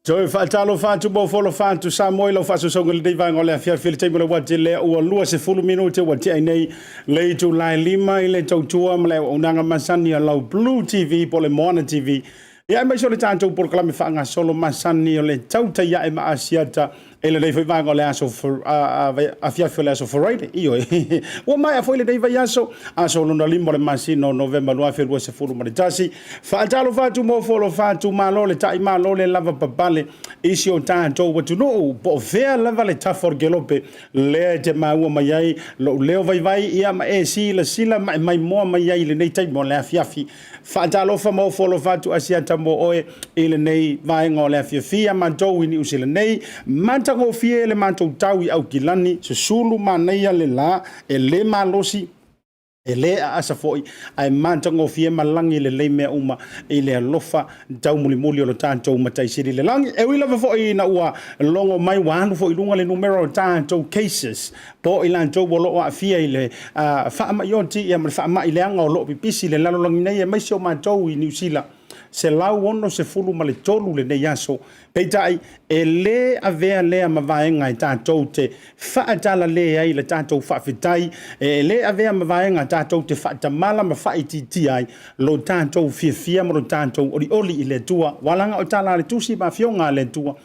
Joe Fatalo Fantu Bofolo Fantu Samoa Fasu Songo Divang Ole Fiat Filtable Watile or Lua Sefulu Minute what I lay to Lai Lima ile Totua Male Unanga Masani allow Blue TV Polemona TV. Ya me sole tanto por clame fanga solo Masani ole Tautai ya ema Asiata ele dei vai ngole aso for a fiafela so for right io o mai a foi le dei vai aso no limbo le masino november no afer se furu maritasi fa talo fa tu mo folo fa tu malo le tai malo le lava papale isio tanto what to know po ver lava le ta for gelope le te mau mai lo leo vai ia ma e si la sila mai mo mai le nei tai mo le fiafi fa talo fa mo folo fa tu Asiata mo oe ile nei vai ngole fiafia manto wini usile nei manta go fie le manto tawi au kilani se sulu manaia le la e le malosi e le asa foi ai manta go fie malangi le me uma ile lofa tau muli o lo tanto matai siri le langi e wila foi na ua longo mai wanu foi lunga le numero tanto cases po ilan to bolo wa fie ile fa ma yonti ya fa ma ile anga lo pipisi le lalo langi nei mai so manto i New Zealand se lau ono se fulu ma le tolu le nei aso peitai e le avea lea ma vaenga i tātou te whaatala lea ai le tātou whaafitai e le avea ma vaenga tātou te whaatamala ma whaititi ai lo tātou fia ma lo tātou oli i le tua walanga o tāla le tusi ma fionga le tua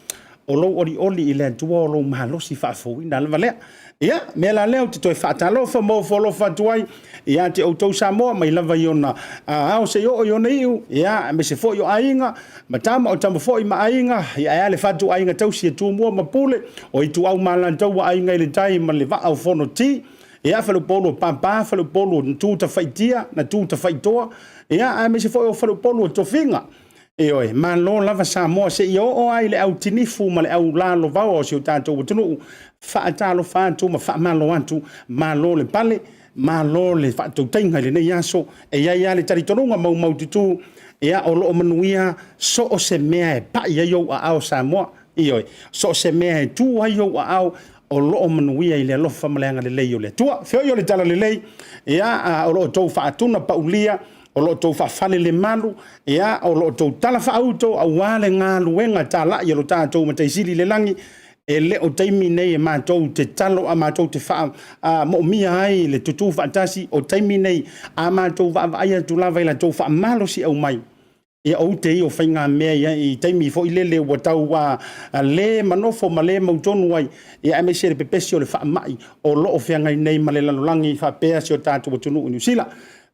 o lo oli i le tua o lo mahalosi whaafouina le valea ia me la leo te toi whaatalo fa mo folo fatuai ia te outou Samoa mai lava iona au se yo iona iu ia me se fo yo ainga matama o tama fo i ma ainga ia ale fatu ainga tau si tu mo mapule o i tu au malan tau ainga i le tai ma le va au fono ti ia falo polo pampa falo polo tu ta faitia na tu ta faitoa ia me se fo yo falo polo to finga oi man lo lava Samoa se yo o ai le au tinifu ma le au lalo va o se tanto tunu fa talo fa tu ma fa malo antu malo le pale malo le fa tu tenga le nei aso e ia le taritonga mau tu ia o lo manuia so o se mea pa ia yo a Samoa oi so se mea tu ai yo a o lo manuia ile lo fa malanga le lei le tua feo yo le tala le lei ia o lo to fa tuna paulia o lo tau whawhale le malu, ia o lo tau tala whaauto a wale ngā luenga tā la i lo tātou ma teisiri le langi, e le o taimi nei e mātou te talo a mātou te wha mo mia ai le tutu whaatasi o taimi nei a mātou aia tu lava i la tau wha malo si au mai. Ia o te i o whainga mea ia i taimi fo i lele o tau le manofo ma le mautonu ai ia me se le pepesi o le wha mai o lo o whiangai nei ma le lalolangi wha pēa si o tātou o tunu o New Zealand.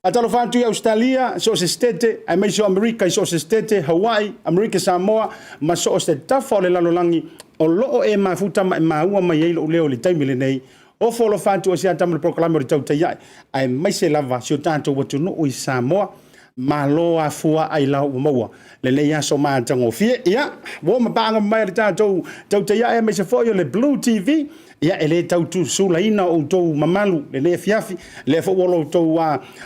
Atalo whantu i Australia, so se stete, ai mai so Amerika, so se stete, Hawaii, Amerika, Samoa, ma so se tafa o le lalolangi, o loo e mafuta ma e maua mai eilo leo le taimile nei, o folo whantu o Asiata ma le proklame o le Tautai, ai mai se lava si o tātou watu no i Samoa, ma loa fua ai lau maua. Le nei aso mātango fie, ia, wo ma pāanga mai le tātou Tautai e mai se foi o le BLU TV, ia ele tautu sula ina o tau mamalu le le fiafi le fo wolo tau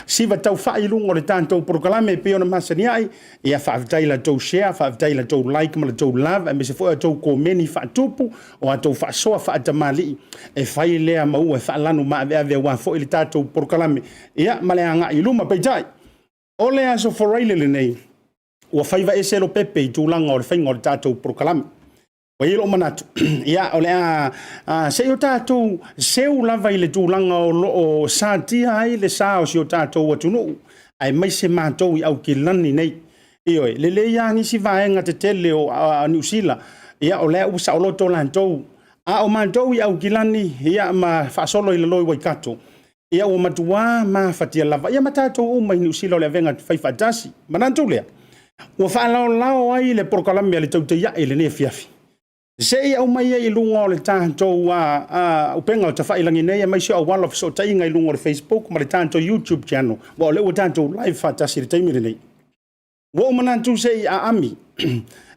siva tau fai lungo le tanto proklame pe ona masani ai ia fa vitaila tau share fa vitaila tau like ma tau love e me se fo tau komeni fa tupu o tau fa soa fa tamali e fai le ma u e fa lanu ma ave wa fo ile tatu proklame ia male anga i luma pe tai ole aso for ile nei o fai va ese lo pepe tu langa o fai ngol tatu proklame wa ilo manatu ia ole se o tātou seu lava i le tūlanga o sātia ai le sā o si o tātou atunu ai mai se mātou i au ki lani nei ioi le ia nisi vaenga te tele o New Zealand ia ole u sa o loto lantou o mātou i au ki lani ia ma whaasolo i le loi waikato ia o matua ma fatia lava ia ma tātou mai New Zealand le venga whaifatasi manantou lea ua whaalao ai le prokalamia le tautai le ne fiafi sei au mai i lunga o le tātou upenga o tawhailangi nei mai si o wala so tainga i lunga o le Facebook ma le tātou YouTube channel wa le o tātou live fatasi le taimire nei wa o manantu sei a ami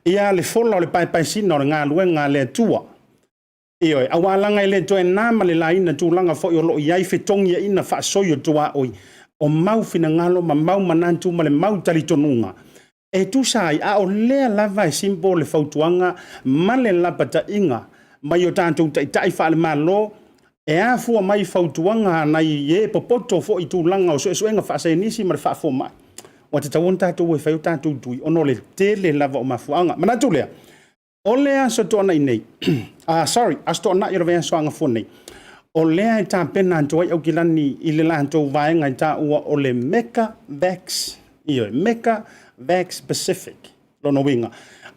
ia le fola o le pai sina o le ngā luenga le tua ioi a walanga i le toe nama le laina tūlanga fo i o lo iai fetongi ina whaasoi o tua oi o mau fina ngalo ma mau manantu ma le mau talitonunga e tu sai a o lea lava e simbo le fautuanga ma le lapata inga mai o tātou Taitaifono le malo e a fua mai fautuanga nai e popoto fo i tūlanga o suenga whaasai nisi ma le whaafo mai o te tawon tātou e whai o tātou tui ono le tele lava o mafuanga manatu lea o lea so toana i nei aso toana i rovea soanga fo nei o lea e tā pena antoai au kilani i le lantou vaenga i tā ua o le Meka Vax Meka Vax Pacific lono winga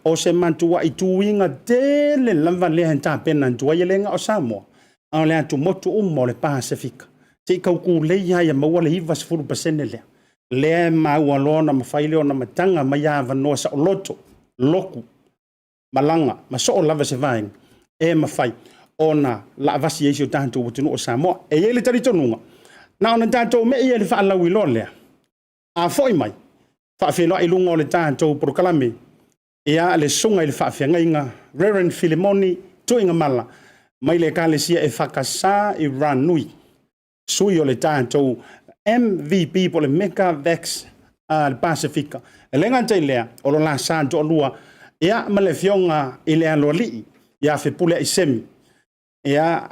o se mantua i tuinga tele lava lea henta pena antua i lenga o Samoa a lea tu motu mo le Pacific te kauku leia ia maua le hiva 10% lea maua lona mawhaile o na matanga maia vanoa sa o loto loku malanga ma so o lava se vaenga e mawhai ona la avasi eisi o tātou watunu o Samoa e ele taritonunga na ona tātou me i ele whaalau i lo lea a foi mai whaafelo i lunga o le tātou proklame ia le sunga i le whaafengainga Rev Filemoni Tuigamala mai le kālesia e whakasā i Ranui sui o le tātou MVP po le Meka Vax le Pasifika e lenga te lea o lo la sānto o lua ia ma le fionga i le aloa lii ia Fepuleai semi ia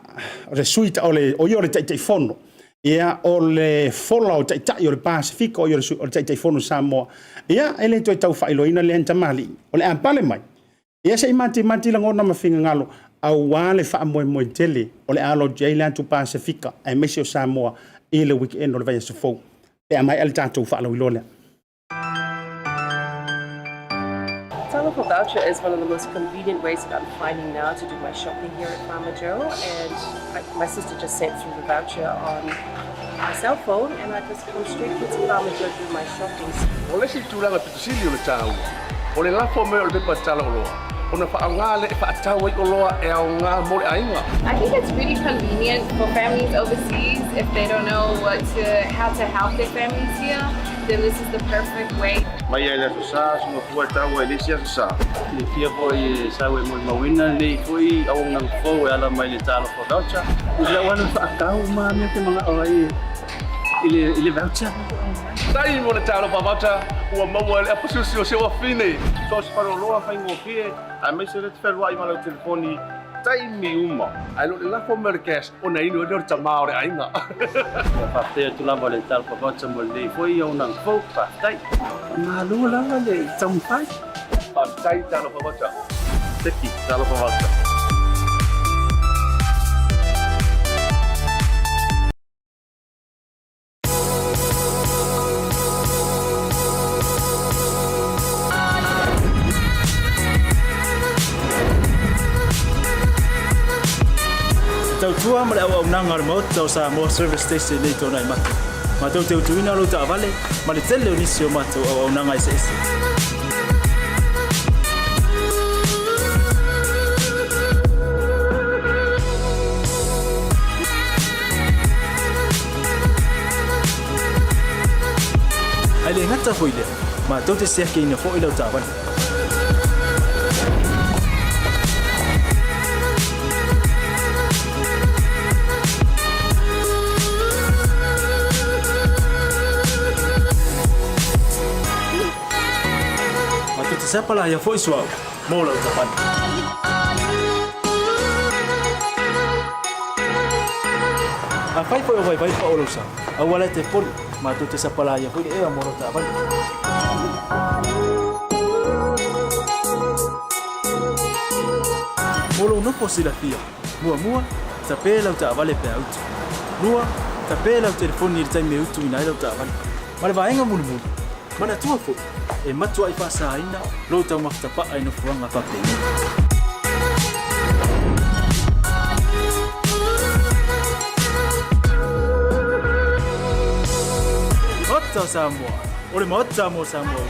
le suita o le o i o le Taitaifono ia o le fola o Taitai o le Pasifika o le Taitaifono Samoa ia ele toi tau whailoina le entamali o le ampale mai ia sei mati langona mawhinga ngalo au wale whaamoe tele o le alo jai le antu Pasifika ai mesi o Samoa i le weekend o le vai asofou e amai ale tātou whaalawilo lea. Local voucher is one of the most convenient ways that I'm finding now to do my shopping here at Farmer Joe, and my sister just sent through the voucher on my cell phone, and I just come straight to Farmer Joe to do my shopping. Ole si tūlanga pitusili o le tāu. Ole lafo me o le pepa tala o loa. Ona whaangale e whaatau i o loa e au ngā mole ainga. I think it's really convenient for families overseas if they don't know how to help their families here. Then this is the perfect way. Mai ai la sa sunga fua tau e lesi sa. Le fia foi sa we mo mawina le foi au ngang fo e ala mai le talo for voucher. Ila wana whaakau ma me te mga orai ile voucher. Sai mo le talo for voucher ua maua le apasusi o se wa fine. So se paro loa whaingo fie a me se le te wherua i mana o telefoni taimi uma. Ai lo la fo merkes ona ino do tamao re ainga. Whapea tu lava le tala whakauta mo le foi au nang fau Tautai. Malu lava le Tautai. Tautai talo whawata. Teki talo whawata. Tautua ma le au nanga le mot tau Samoa service station nei tona i matu. Ma tau te utuina lo ta vale ma le tele o nisi o matu au nanga i se ese. Ai le ngata foi le ma tau te sia ke ina fo i lo ta vale. Siapa lah yang voice wow mau lau tapan. Afai foi vai pa olosa. Awala te pon matu te siapa lah yang foi mau lau tapan. Molo no posibilidad. Mua tapela lau ta vale pe auto. Lua tapela lau telefone ni tai me utu ina lau ta vale. Male vaenga mulu. Mana tua fo e matua I fasa ina lo tau maftapa ai no fuanga pape. Mota Samoa, ore mota mo Samoa.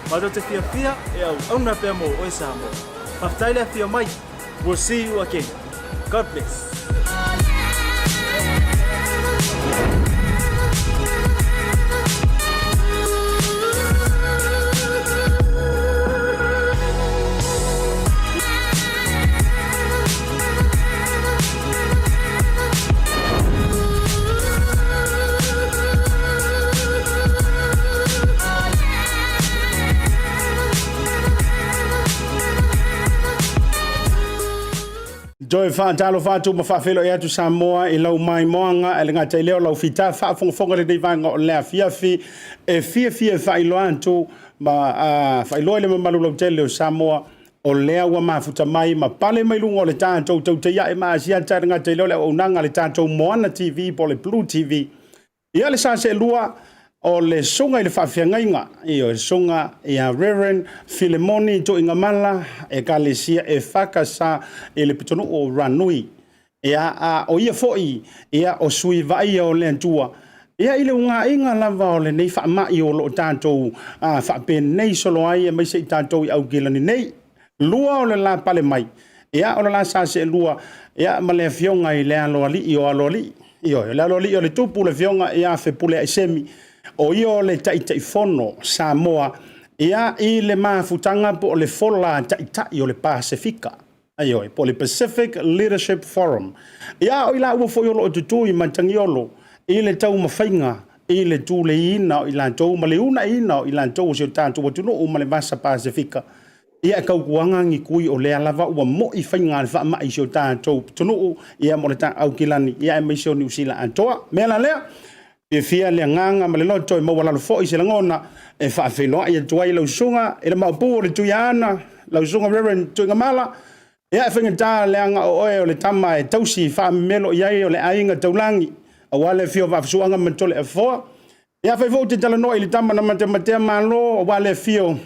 Mato te fia e au na pe mo o Samoa. Maftaile fia mai. We'll see you again. God bless. Joy talo fatu ma fafelo e atu Samoa I lau mai moanga e ngata I leo lau fita whaafonga le deivanga o lea fiafi e fia whailo antu ma whailo ele ma malu lau tele o Samoa o lea wa mafuta mai ma pale mai lungo o le tātou tau te ia e ma Asiata ngata I leo le o nanga le tātou Moana TV po le BLU TV ia le sa se lua o le sunga I le whawhiangainga I o sunga I a Rev Filemoni Tuigamala e kalesia e whakasa I le pitonu o Ranui ia o ia foi ia o sui vai o le antua ia I le unga inga lava o le nei whaamai o lo tātou whapen nei solo ai e mai se I tātou I au gilani nei lua o le la pale mai ia o le la sa se lua ia ma le fionga I le aloa li I o aloa li ia le aloa li o le tupu le fionga ia Fepuleai semi o io le Taitaifono Samoa ia I le mafutanga po le fola Taitai o le Pasifika aio po le Pacific Leadership Forum ia o ila ua foi o lo tutui mantangiolo I le tau mawhainga I le tu le ina o ila tau ma le una ina o ila tau o seo tātou watuno o ma le vasa Pasifika ia kau kuanga ngi kui o le alava ua mo I whainga le wha mai seo tātou tunu ia mo le tā au kilani ia e mai seo New Zealand antoa mea la lea e fia le nganga ma le loto e mawala lo fo I se langona e whaafeloa I atuai lau sunga e le maupu o le tuiana lau sunga Rev Tuigamala ia e whingata le anga o oe o le tama e tausi whaamelo iai o le ainga taulangi a wale fio whaafsuanga mantole e foa ia whaifo te talanoa I le tama na matematea malo o wale fio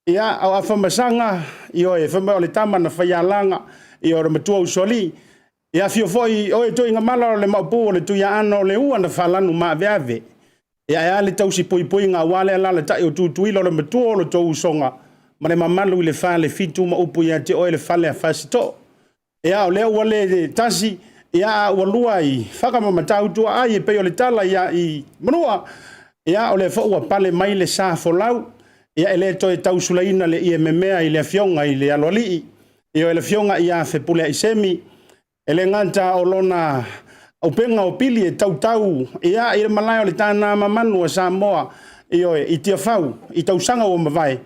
ia au awhamasanga I oe whamao le tama na whaialanga I o le matua usoli ia fio foi o Tuigamala o le maupu o le tuiana o le ua na whalanu maa veave ia le tausi pui ngā wale ala le tai o tutuila o le matua o le tau usonga ma le mamalu I le whale fitu ma upu ia te oe le whale a whasito ia o lea ua le tasi ia ua lua I whakamamatau tua ai e pei o le tala ia I manua ia o le whaua pale mai le sa folau ia e le toe tau sulaina le I e memea I le fionga I le aloalii ia o le fionga ia Fepuleai semi ele nganta o lona o penga o pili e tautau ia I le malai o le tāna mamanu a Samoa I tia whau I tausanga o mawai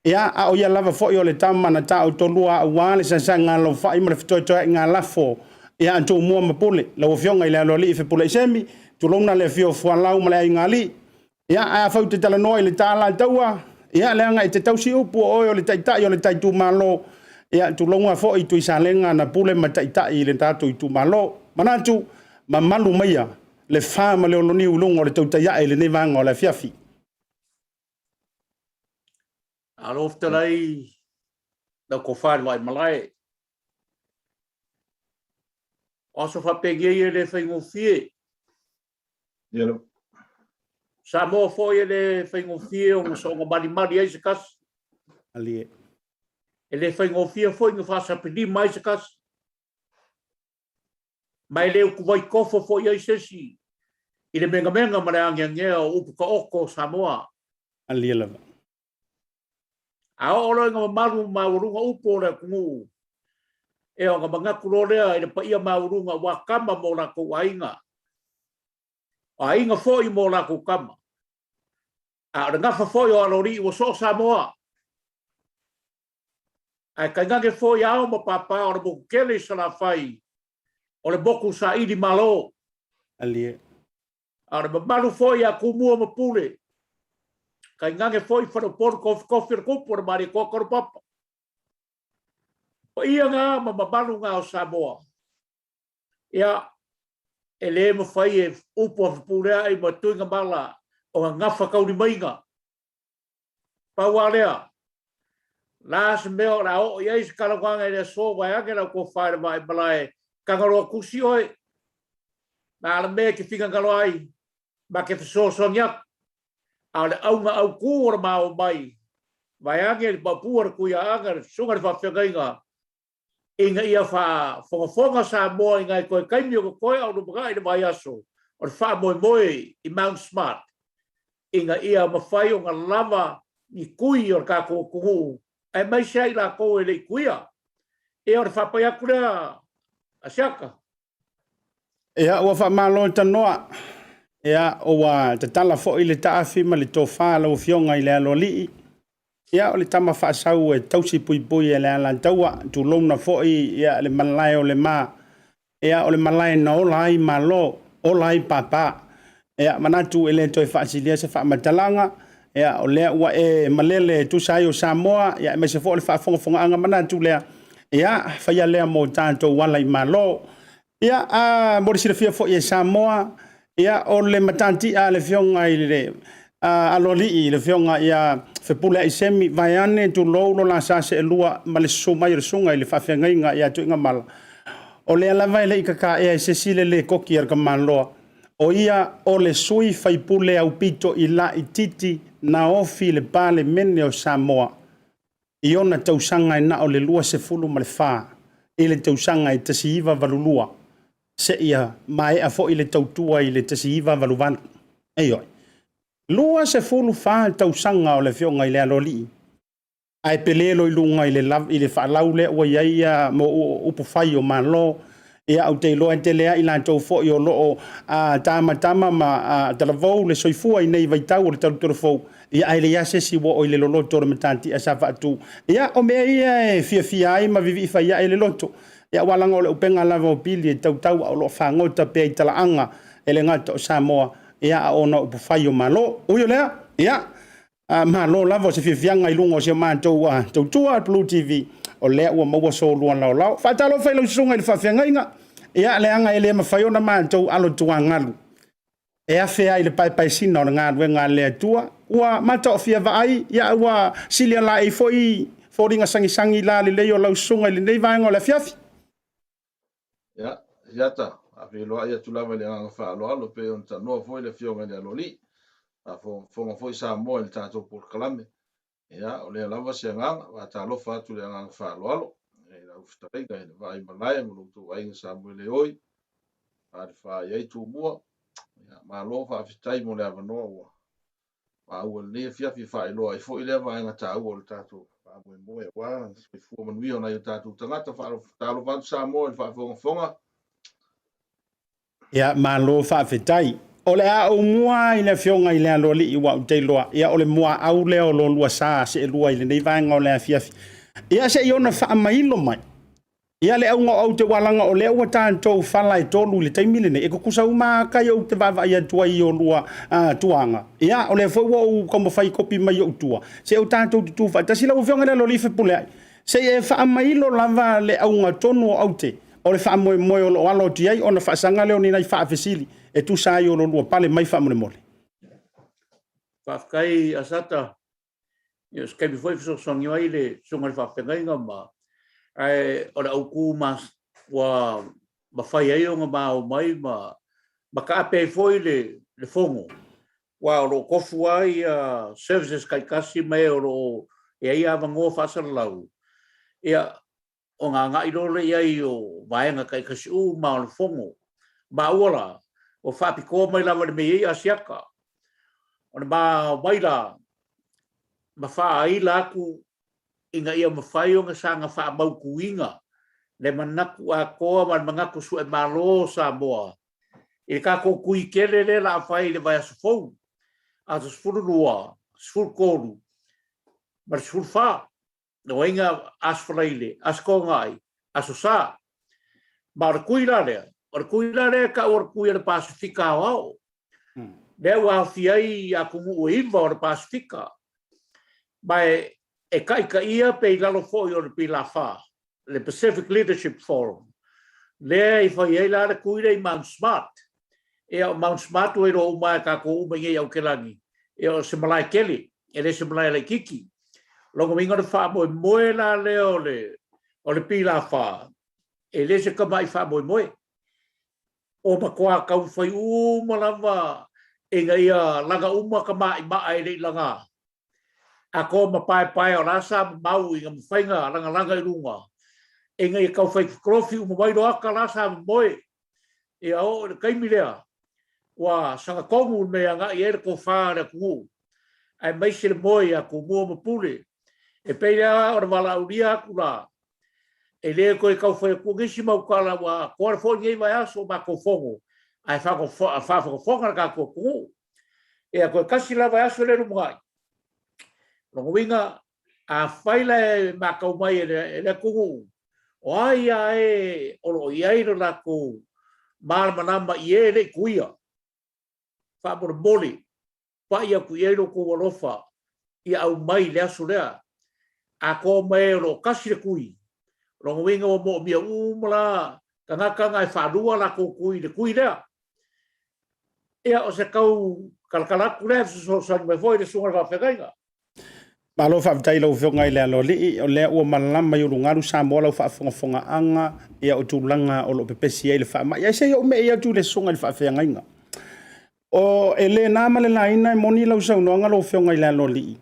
ia a o ia lava fo'i o le tamana ta o tolua ua le sasanga lo fa'i ma le fitoitoa ngā lafo ia antu mua mapule la o fionga i le aloli i Fepuleai semi tulona le fio fualau ma le ai ngali ia a fau te tala noa i le tala taua ia le anga i te tausi upu o le taitai o le taitu malo ia tulonga fo'i tu isalenga na pule ma taitai i le tatu i tu malo manatu ma malu maia le fama le oloni ulunga o le tautai e le nevanga o le fiafi. Alof Talai na ko whae mai malai. Oso whapegi e le whaingo fie. Yellow. Samoa foi le whaingo fie o so ngā mari ai se kas. Ali. E le whaingo fie foi ngā whasapini mai se kas. Mai leo kuwai kofo foi ai sesi. I le menga ma le angea o upu ka oko Samoa. Ali lava. A ora ngā maru maurunga upo o le kungu. E o ngā mangaku rorea e le paia maurunga wakama mo la ko ainga. A inga foi mo la ko kama. A ora ngafa foi o alori o so Samoa. A kai ngange foi ao ma papa o le boku kele sa la fai. O le boku sa idi malo. Ali. A ora maru foi a kumua ma pule. Kai ngange foi whanoporo kofi kupu o mari kokoro papa. O ia ngā mamalu ngā o Samoa. Ia, e le ma whai e upo a Fepuleai ma Tuigamala o ngā ngafa kauri mainga. Paua lea. Nā se meo la o ia isi kalawanga e le so vai ake la ko whaere mai balai. Kangaroa kusi oi. Nā ala mea ki whika ngalo ai. Ma ke whasoso ngiak. A le au ngā au kūra mao mai. Vai ake le papua kuia anga sunga le whawhiangainga. Inga ia whonga Samoa inga i koe kaimi o koe au numaga i le mai aso. O le wha moe i Mount Smart. Inga ia mawhai o ngā lava i kui o le kako kungu. Ai mai sei la koe le kuia. E o le whapai aku lea Asiata. Ia ua whamalo tanoa. Ia ua te tala fo i le taafi ma le tofa la ufionga i le alolii. Ia o le tama whaasau e tausi pui e le alantaua tu lona fo'i ia le malai o le mā. Ia o le malai na ola ai malo, ola ai papa. Ia manatu e le toi whaasilia se whaamatalanga. Ia o lea ua e malele tu sai o Samoa. Ia e me se fo le whaafonga anga manatu lea. Ia whaia lea mo tātou wala i malo. Ia a morisira fia fo'i e Samoa. Ia o le matanti a le fionga i le aloli i le fionga ia Fepuleai semi vai ane tu lo la sa se lua ma le sumai le sunga i le whawhiangainga ia Tuigamala. O le alava i le ikaka e se sile le koki ar ka maloa. O ia o le sui Fepuleai au pito i la i titi na ofi le pale mene o Samoa. I ona tausanga i na o le lua se fulu ma le wha. I le tausanga i tasi iwa valulua. Se ia mai a fo i le tautua i le tasi iwa valuvana. Eioi. Lua se fulu wha tausanga o le fionga i le aloli. Ai pelelo i lunga i le whaalau le ua iaia mo upu whai o malo. Ia au te loa te lea i lantou fo i o loo tama ma talavou le soifua i nei vaitau o le talutora fou. Ia ai le iase si wo o i le loloto o matanti a sa whaatu. Ia o mea ia e fia ai ma vivi i ia e le loto. Ia walanga o le upenga lava o pili e tautau o loo whangota pe i talaanga e le ngata o Samoa. Ia a ona upu whai o malo. Uio lea, ia. Malo lava o se fianga i lunga o se mātou tautua BLU TV. O lea ua maua so luan lau. Whaatalo whai lau sunga i le whawhianga inga. Ia leanga e lea mawhaiona mātou alo tua ngalu. E a whea i le pai sina o ngā ruenga lea tua. Ua mata o fia vaai. Ia ua silia la e foi ringa sangi la le leo lau sunga i le nei vaenga o le fiafi. Ia, Asiata. A loa ia tulava le anga whaaloalo pe on ta noa foi le fionga le aloli. A fonga foi Samoa le tātou porkalame. Ia, o le lava se nganga, wa ta lofa atu le anga whaaloalo. E la uftarega e vai malai mo lutu ainga Samoa le oi. A le wha iai tu mua. Ia, ma lofa afitai mo le avanoa ua. Ma ua le fiafi wha iloa i foi le vaenga ta ua le tātou. Wa moe wa, se fua manui ona i tātou tangata wha alo Samoa le wha fonga. Ia malo whaafetai. O le a o mua i le fionga i le alo li i wa te loa. Ia o le mua au leo lo lua sa se e lua i le nei vaenga o le a fiafi. Ia se i ona wha mailo mai. Ia le aunga au te walanga o le ua tātou whala i tolu le taimile ne. E kukusa uma kai au te vava ia tua i o lua tuanga. Ia o le fwoi o kama whai kopi mai o tua. Se au tātou tutu wha. Tasi lau fionga le lo li Fepuleai. Se e wha mailo lava le aunga tonu o au te. O le wha moe moe o lo alo ti ai. O na wha sanga leo ni nai wha fesili. E tu sa i o lo lua pale mai wha mole mole. Whafkai Asiata. Ia skai mi foi fiso songi ai le sunga le whawhengai ngā ma. Ai ora au ku mas wa mawhai ai o ngā mao mai ma ka ape foi le fongo. Wa oro kofu ai services kai kasi mai oro e ai avango whasara lau. Ia o ngā irole iai o vaenga kai kasi ma o le fongo. Ma uala o whapiko mai lawa le mei Asiaka. O le mai la ma wha ai laku inga ia mawhai o ngā sanga wha mau kuinga. Le manaku a koa man mangaku su e malo Samoa. I ka ko kui kele le la whai le vai asufou. A to sfuru lua, sfuru koru. Ma sfuru wha. No inga asfalaile, askongai, asusa. Ma ora kui la lea. Ora kui la lea ka ora kui ala Pasifika au. Lea wa fiai a kumu o iwa ora Pasifika. Mai e ka ia pe lalo foi o le pila wha. Le Pacific Leadership Forum. Lea i whai ei la kui rei Mount Smart. E o Mount Smart o e ro umai ka ko umai e au kelangi. E o se malai keli. E le se malai le kiki. Longo minga de wha moe moe la leo o le pila wha. E le se kamai wha moe moe. O makoa kau whai umalawa. E nga ia langa uma kamai maa e le langa. A ko mapai o rasa mau i nga mwhainga langa i runga. E nga ia kau whai krofi umawai roaka rasa moe. E au kaimi lea. Wa sanga kongu mea nga i ere ko whaare kuhu. Ai maise le moe a ko mua mapule. E peira ora wala uria aku la. E lea koe kau whai kungisi mau kala wa kore fo ngei vai aso ma ko fongo. Ai whako fonga ka ko kuhu. E a koe kasi la vai aso le rumungai. Longo winga a whaila e makau mai e le kuhu. O ai e oro i airo la ko marmanama i e le kuia. Whaamora moli. Whai aku i airo ko walofa. I au mai le aso lea. A ko mai ro kasi le kui. Rongo winga o mo mia umala. Kangakanga e whaarua la ko kui le kui lea. Ea o se kau kalakalaku lea so sangi mai foi le sunga le whawhengainga. Malo whaafitai lau whionga i lea lo li, o lea ua malama i urungaru Samoa lau whaafongafonga anga, ia o tūlanga o lo pepesi ai le whaama. Ia se o me ia tū le sunga le whaafengainga. O e le nāma le laina e moni lau saunoanga lau whionga i lea lo li.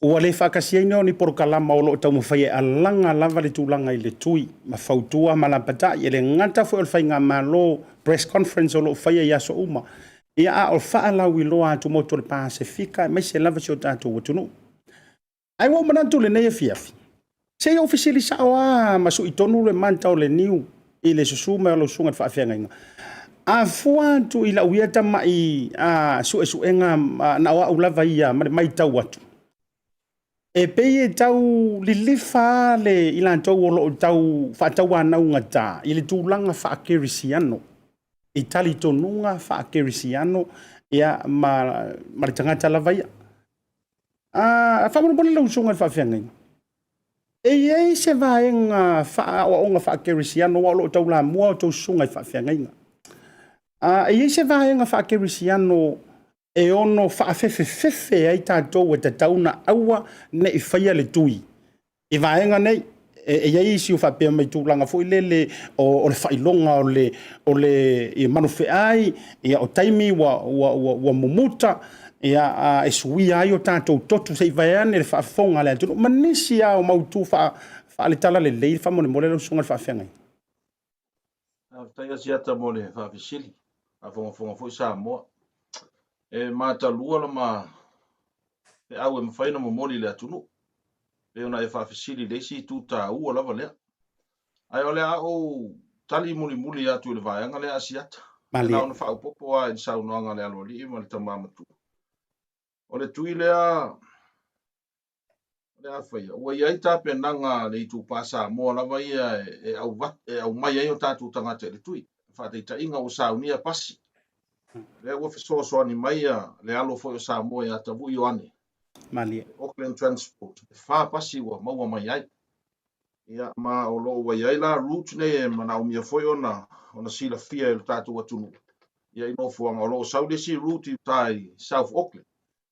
Ua le whakasia ino ni porokalama o lo tau mawhai e alanga lava le tūlanga i le tui, ma whautua malapata, i le ngata fo o le whainga malo press conference o lo whai e aso uma. Ia a o whaalau i loa atu moto le Pasifika, mai se lava si o tātou watunu. Ai wo manatu le nei fiafi. Se yo officially sa wa masu itonu le manta o le niu i le susuma o lo sunga fa afenga. A fuantu i la uiata mai a su enga na wa ulava ia mai tau watu. E peye tau lilifa le ilan tau o lo tau fa tau ana ngata i le tulanga fa kerisiano. I tali tonunga fa kerisiano ia ma tangata lava ia. Whamana bole lau sunga le whawhengai. E iei se vaenga whaonga whakerisiano wa lo tau la mua o tau sunga i whawhengai. E iei se vaenga whakerisiano e ono whaafefefefe ai tātou e tatauna aua ne i whaia le tui. I vaenga nei, e iei si o whapea mai tūlanga fo i lele o le whailonga o le manufeai, o taimi wa mumuta, ia e sui ai o tātou totu sei vaiane le whaafonga le atu. Manisi au mautu whaale tala le lei whamone mole lau sunga le whaafengai. Tai Asiata mole whaafisili. A whonga fo Samoa. E mata lua la ma e au e mawhaina mo moli le atunu. E ona e whaafisili le si tūta ua lava lea. Ai o lea o tali muli atu le vaianga le Asiata. Malia. Ona whaupopo a in saunoanga le aloli I ma le tamamatu. O le tui lea whaia. Ua iai tape nanga le Itupa Samoa lava ia au mai ai o tātou tangata le tui. Whāteita inga o saunia pasi. Lea ua fesoasoani mai le alo foi o Samoa ia tavu I o ane. Malia. Auckland Transport. Wha pasi ua maua mai ai. Ia ma o lo wa iai la route ne mana o mia foi ona sila fia I tātou atunu. Ia ino fuanga o lo saudesi route I tai South Auckland.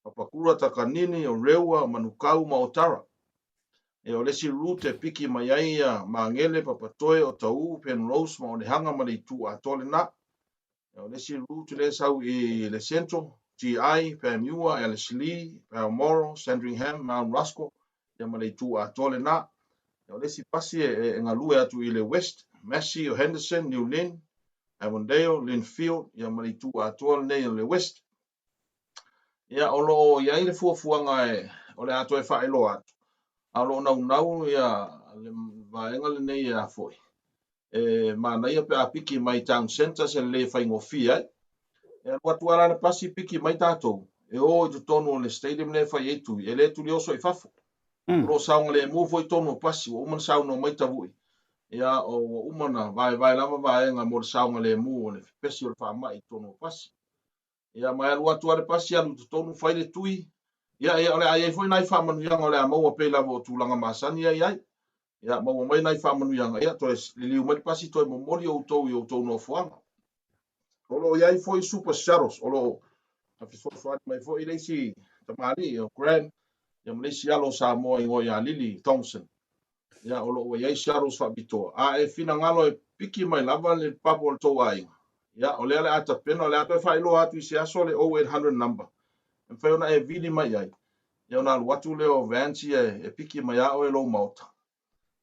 Papakura takanini o rewa manukau ma otara. E o lesi route piki mai ai ma ngele papatoe o tau Penrose ma o le hanga ma le tu a tole na. E o lesi route le sau I le Central, GI, Pamiua, Ellerslie, Palmoro, Sandringham, Mount Rushmore, ia ma le tu a tole na. E o lesi pasi e ngalue atu I le West, Massey o Henderson, New Lynn, Avondale, Linfield, ia ma le tu a tole nei le West. Ia o lo ia I le fuafuanga o le ato e whaelo atu. A lo nau ia le vaenga le nei a foi. Mana ia pe a piki mai town center se le whaingofia. E watu ala le pasi piki mai tātou. E o I tonu le stadium le whai etu. E le tu li oso I whafu. Lo saunga le move I tonu pasi. O uman saunga mai tavui. Ia o umana vai lama vaenga mo le saunga le mu o le pesi o le whamai tonu pasi. Ia mai alu atu ale pasi alu tonu whai le tui. Ia ole ai foi nai whamanu yanga ole a maua pe lava o tūlanga masani ai. Ia maua mai nai whamanu yanga. Ia toi liu mai pasi toi momoli o tau I o tau no fuanga. Olo iai foi super shadows. Olo hafisofani mai foi leisi tamari o Grand. Ia mleisi alo Samoa I ngoi a Lily Thompson. Ia olo iai shadows whabitoa. A e fina ngalo e piki mai lava le papo o tau ai. Ia ole ale ata pena ole ato e whaelo atu I se aso le 0800 number. En fai ona e vili mai ai. Ia ona watu leo vansi e piki mai ao e lo mauta.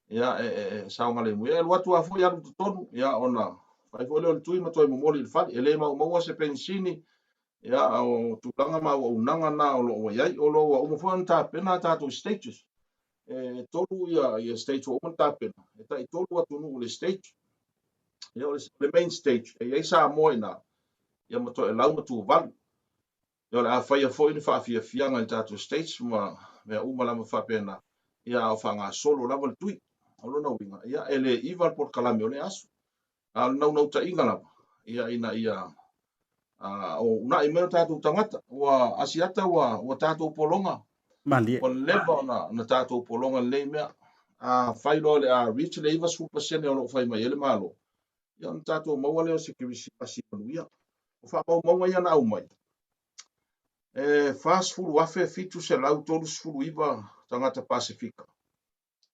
Ia saunga le muia. E watu a fo alu tonu. Ia ona. Fai fo leo le tui matoi momoli il fali. E le maua se pensini. Ia o tulanga ma o unanga na o lo iai. O lo o mofo anta pena tātou stages. E tolu ia stage o umanta pena. E tai tolu atu nu le stage. Ia o le main stage. E iai sa moina. Ia matoi e lau matu valu. Ia le a whaia fo ini whaafia fianga I tātou states ma mea umalama whapena. Ia o whanga solo lava le tui. Olo na winga. Ia ele iwal por kalame o le asu. A nau ta inga lava. Ia ina ia o una I mea tātou tangata. Ua Asiata ua tātou polonga. Malia. O leva na tātou polonga le mea. A whailo le a reach le iwa super sene o lo whai mai ele malo. Ia na tātou maua leo se kirisi pasi manuia. O wha maunga ia na au mai. Fast food wafe fitu se lau tolu sfulu iwa tangata Pasifika.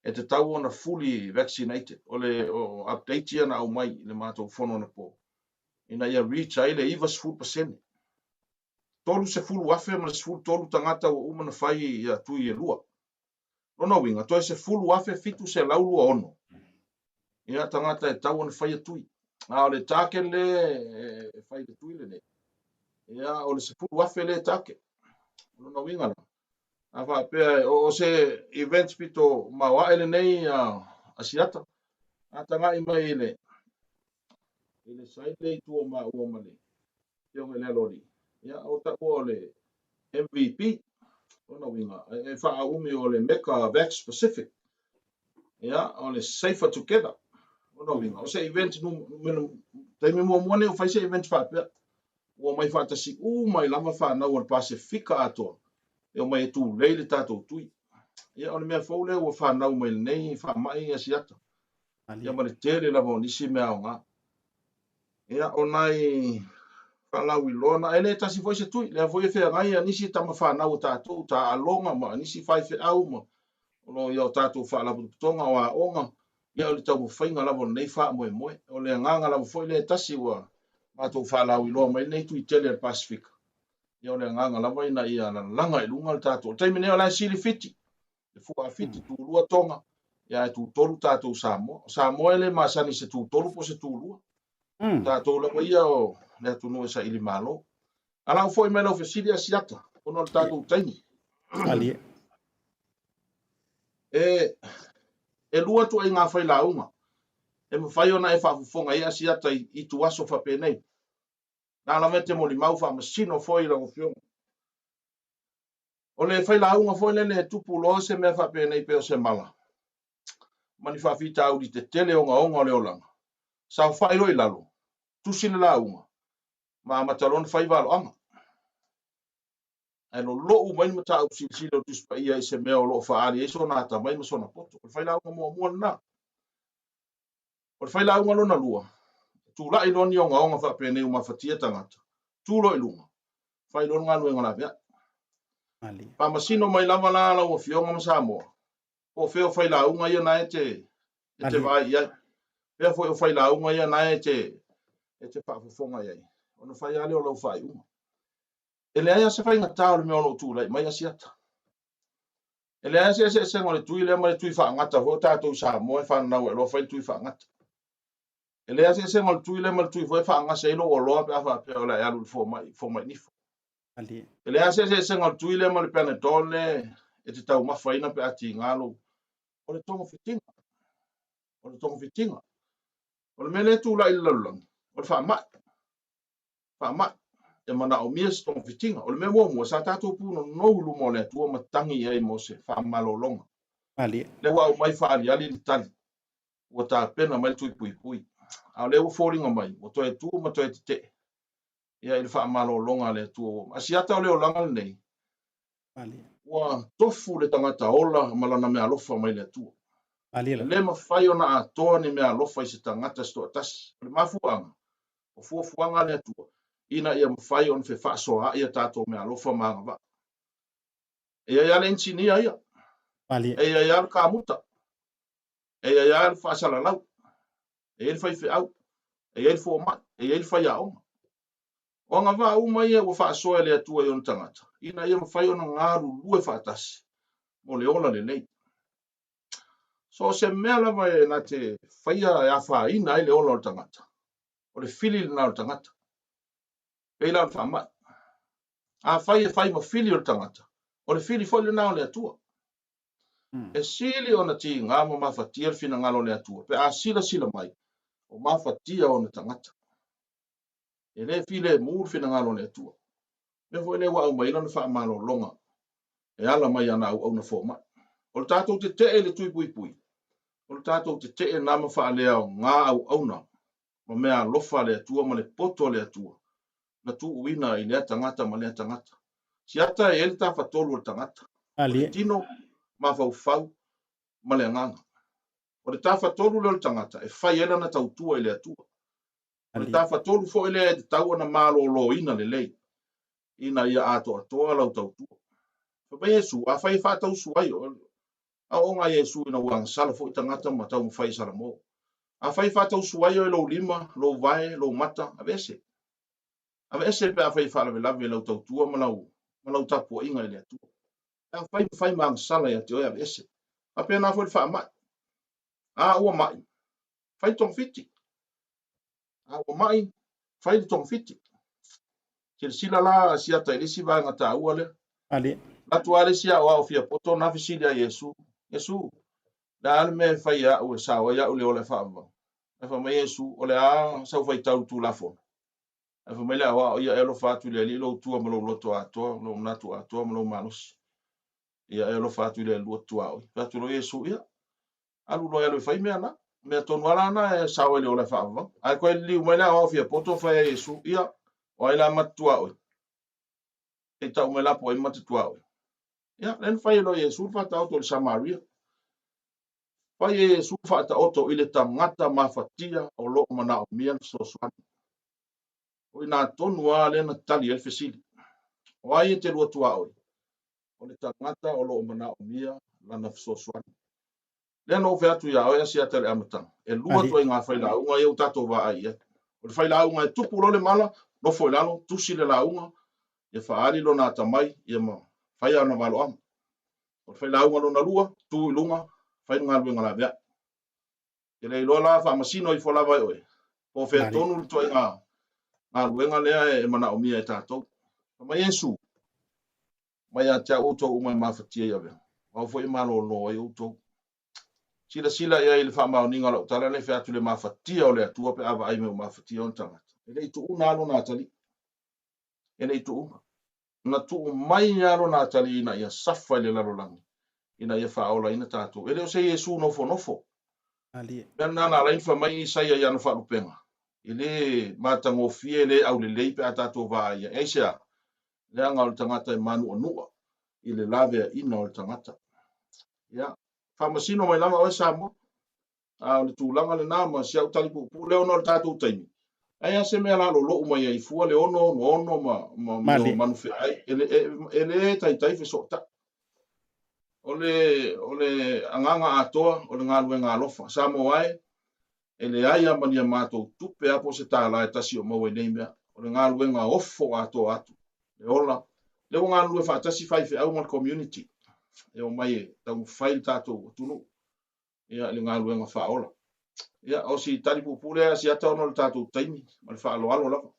E te tau ona fully vaccinated. O update ia na au mai le mātou whono na po. Ina ia reach ai le iwa sfulu pasene. Tolu se fulu wafe ma le sfulu tolu tangata o umana whai ia tui e lua. Rona winga, toi se fulu wafe fitu se lau lua ono. Ia tangata e tau ona whai a tui. A le take le whai le tui le ne. Ia o le se fulu wafe le take. Rona winga la. Afa pe o se events pito mawa ele nei Asiata. Atanga I mai ele side tu ma o male. Yo ele lori. Ya o ta o le MVP ona winga. E fa umi o le Mecca Vax Pacific. Ya o le Safer Together. Ona winga. O se event nu tai me mo ne o fa se event fa pe. O mai fa ta si mai lama fa na o Pacifica ato. E o mai tu leile tātou tui. Ia o le mea fau lea ua whanau mai le nei, whamai Asiata. Ia ma le tere lava o nisi mea o ngā. Ia o nai whalau I loa na ele tasi foi se tui. Lea foi e whea ngai a nisi tama whanau tātou, tā alonga ma nisi whai whe au ma. O lo ia o tātou whaalapu tonga o a onga. Ia o le tau mwhainga lava o nei wha moe moe. O le nganga lava foi le tasi ua mātou whalau I loa mai nei tui tele al Pasifika. Ia o le nganga lava ina ia na langa I lunga le tātou. Taimi nea o lai sili fiti. E fua fiti tu lua tonga. Ia e tu tolu tātou Samoa. Samoa ele masani se tu tolu po se tu lua. Tātou lava ia o lea tunu e sa ili malo. Ala u foi mele o fesili Asiata. Ono le tātou taimi. Malia. E lua tu ai ngā whai launga. E mwhai ona e whafufonga I Asiata I tu aso whapenei. Na la mete mo li mau fa masino foi la o fio. O le fai la unga foi le tupu lo se me fa pe nei pe o se mala. Mani fa fita au di te tele onga le olanga. Sa fai roi lalo. Tusi le la unga. Ma matalon fai valo anga. Ai lo mai mata au sili o tus pa ia se me o lo fa ali e so na ta mai so na poto. O fai la unga mo na. O fai la unga lo na lua. Tu la ilo ni onga fa pe nei uma fatia tangata. Tu lo ilunga. Fai lo nganu ngana bia. Ali. Pa masino mai lava la o fionga ma Samoa. O feo fai la unga ia na e te vai ia. Pea foi o fai la unga ia na e te pa fonga ia. Ona fai ale o lo fai unga. Ele ai se fai ngata o me o tu lai mai asiata. Ele ai se ngole tu ile mai tu fa ngata ho ta tu Samoa fa na o lo fai tu fa ngata. Ele ai se ngole tu ile mai tu fa ngata se lo o lo pa fa pe o la ya lu fo mai ni. Ali. Ele ai se ngole tu ile mai pe tole e te tau mafaina pe ati ngalo. O le tongo fitinga. O le tongo fitinga. O le mele tu la ilalang. O le fa ma. E mana o mia tongo fitinga. O le me mo sa tatou puno no lu mo le tua matangi ai mo se fa malolonga. Ali. Le wa mai fa ali li tali. O ta pena mai tu pui. A le o falling mai. O to e tu ma to e te. Ia il fa malolonga le tu. Asiata o le o langa nei. Ali. Wa tofu le tangata ola malana me alofa mai le tu. Ali. Le mafai ona atoa ni me alofa i se tangata sto tas. Le mafuanga. O fuanga le tu. Ina ia mafai on fe fasoa ia tato me alofa manga. Ia le engineer ia. Ali. Ia le kamuta. Ia le fasala lau. Ia le fai fe au. Ia le format. Ia le fai au. O nga va uma ia o fasoa le atua i on tangata. Ina ia mafai ona ngaru lue fatasi. Mo le ola le lei. So se mea lava e na te whaia e a wha ina ai le ola o tangata. O le fili na o tangata. Peila o wha mai. A whai ma fili o tangata. O le fili foli na o le atua. E sili o na ti ngā ma mawhatia fina ngalo le atua. Pe a sila mai. O mawhatia o na tangata. E le fili e mūr fina ngalo le atua. Me fo ele wa au maila na wha malo longa. E ala mai ana au na fo mai. O le tātou te te le tui pui. O le tātou te te nā ma wha lea o ngā au na. Ma mea lofa le atua ma le poto le atua. Na tu uina i lea tangata ma lea tangata. Siata e ele ta whatolu o tangata. O le tino ma fau ma le nganga. O le ta whatolu le o tangata e whai ele na tautua i le atua. O le ta whatolu fo ele e tau ana malo lo ina le lei. Ina ia ato atoa lau tautua. Whapai Yesu, a whai whatau suai o. A o ngā Yesu ina wang sala fo i tangata ma tau mwhai sala mo. A whai whatau suai o e lo lima, lo vai, lo mata, a vese. A vese pe a whai whalawe lawe lau tautua ma lau tapu inga i le atua. A whai maang sala ia te oe a vese. A pe na whai wha mai. A ua mai. Whai tong fiti. A ua mai. Whai tong fiti. Kira sila la Asiata ilisi vai ngata ua le. Ali. Latu ale sia o fia poto na fisili a Yesu. Yesu. La ale me whai a ue sawa ia ule ole whaava. E wha mai Yesu ole a sau whai tau tu lafon. E wha mai le awa o ia elo whatu le li lo tua malo loto atoa, lo mnatu atoa, malo manus. Ia elo whatu le lua tua oi. Whatu lo Yesu ia. Alu lo elo whai mea na. Mea tonu ala na e sawa le ole whaava. Ai koe li umai le awa fia poto whai a Yesu ia. O ai la matua oi. E tau me lapo ai matatua oi. Ia, len whai lo Yesu whata auto le Samaria. Whai Yesu whata auto ile tangata mawhatia o lo mana o mian soswani. O ina tonu a le na tali el fesili. O ai te lua tua oi. O le tangata o lo mana o mia lana soswani. Le no fe atu ia o Asiata le amatang. E lua tua inga whai la unga iau tato wa ai e. O le whai la unga e tupu lo le mala, no foi lano, tusi le la unga. E whaari lo nā tamai, ia ma whai ana malo ama. O whai launga lo na lua, tū ilunga, whai ngā luenga la vea. E lei lola wha masino i whalawa e oe. O whea tonu li toi ngā luenga lea e mana o mia e tātou. Mai Yesu, mai a tea outou umai mawhatia ia vea. Wau fo i malo lo e outou. Sila ia ili wha mao ninga lau tala le whea tu le mawhatia o le atua pe awa ai me o mawhatia on tangata. E lei tu una alo nā tali. nei tuunga. Na tuu mai ngaro na tali ina ia safa le larolangi. Ina ia whaola ina tātou. Ele o se Iesu nofo. Pea nana alain wha mai Isaia ia no wharupenga. Ele matangofie le au le leipe a tātou vaa ia. Eisea, le anga o le tangata e manu anua. Ile lave ina o le tangata. Ia. Whamasino mai lama o e Samoa. A le tūlanga le nama si au tali pupu leo no le tātou taimi. Ai se mea lalo lo mai ai fua le ono ma manu fe ai. Ele taitai fe sota. Ole anganga atoa, ole ngalue ngalofa. Samoa ele ai amania matou tupe apo se Talai tasi o maua nei mea. Ole ngalue nga ofo atoa atu. Le ola. Le o ngalue whaatasi fai fe au mal community. E o mai e tau whail tātou tunu. Ia le ngalue nga whaola. Ia o si tari pupule Asiata ono le tātou taimi. Ma le whaaloalo lava.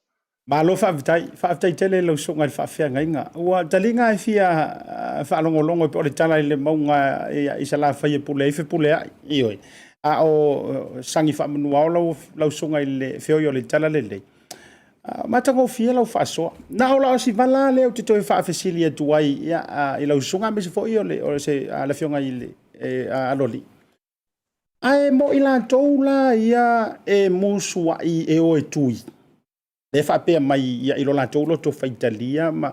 Malo whaavitai tele lau songa i whaafeanga inga. Ua talinga e fia whaalongolongo i le Talai le maunga i sa la whaia Pulei Fepuleai. Ioi. A o sangi whaamanua o lau songa i le whioi o le Talai le. Matango fia lau whaasoa. Na o lau si vala leo te toi whaafesili e tuai i lau songa me se foi o le se la whionga i le aloli. Ai mo i la toula ia e musua i e o e tui. Le whapea mai ia ilo la taulo to whaitalia ma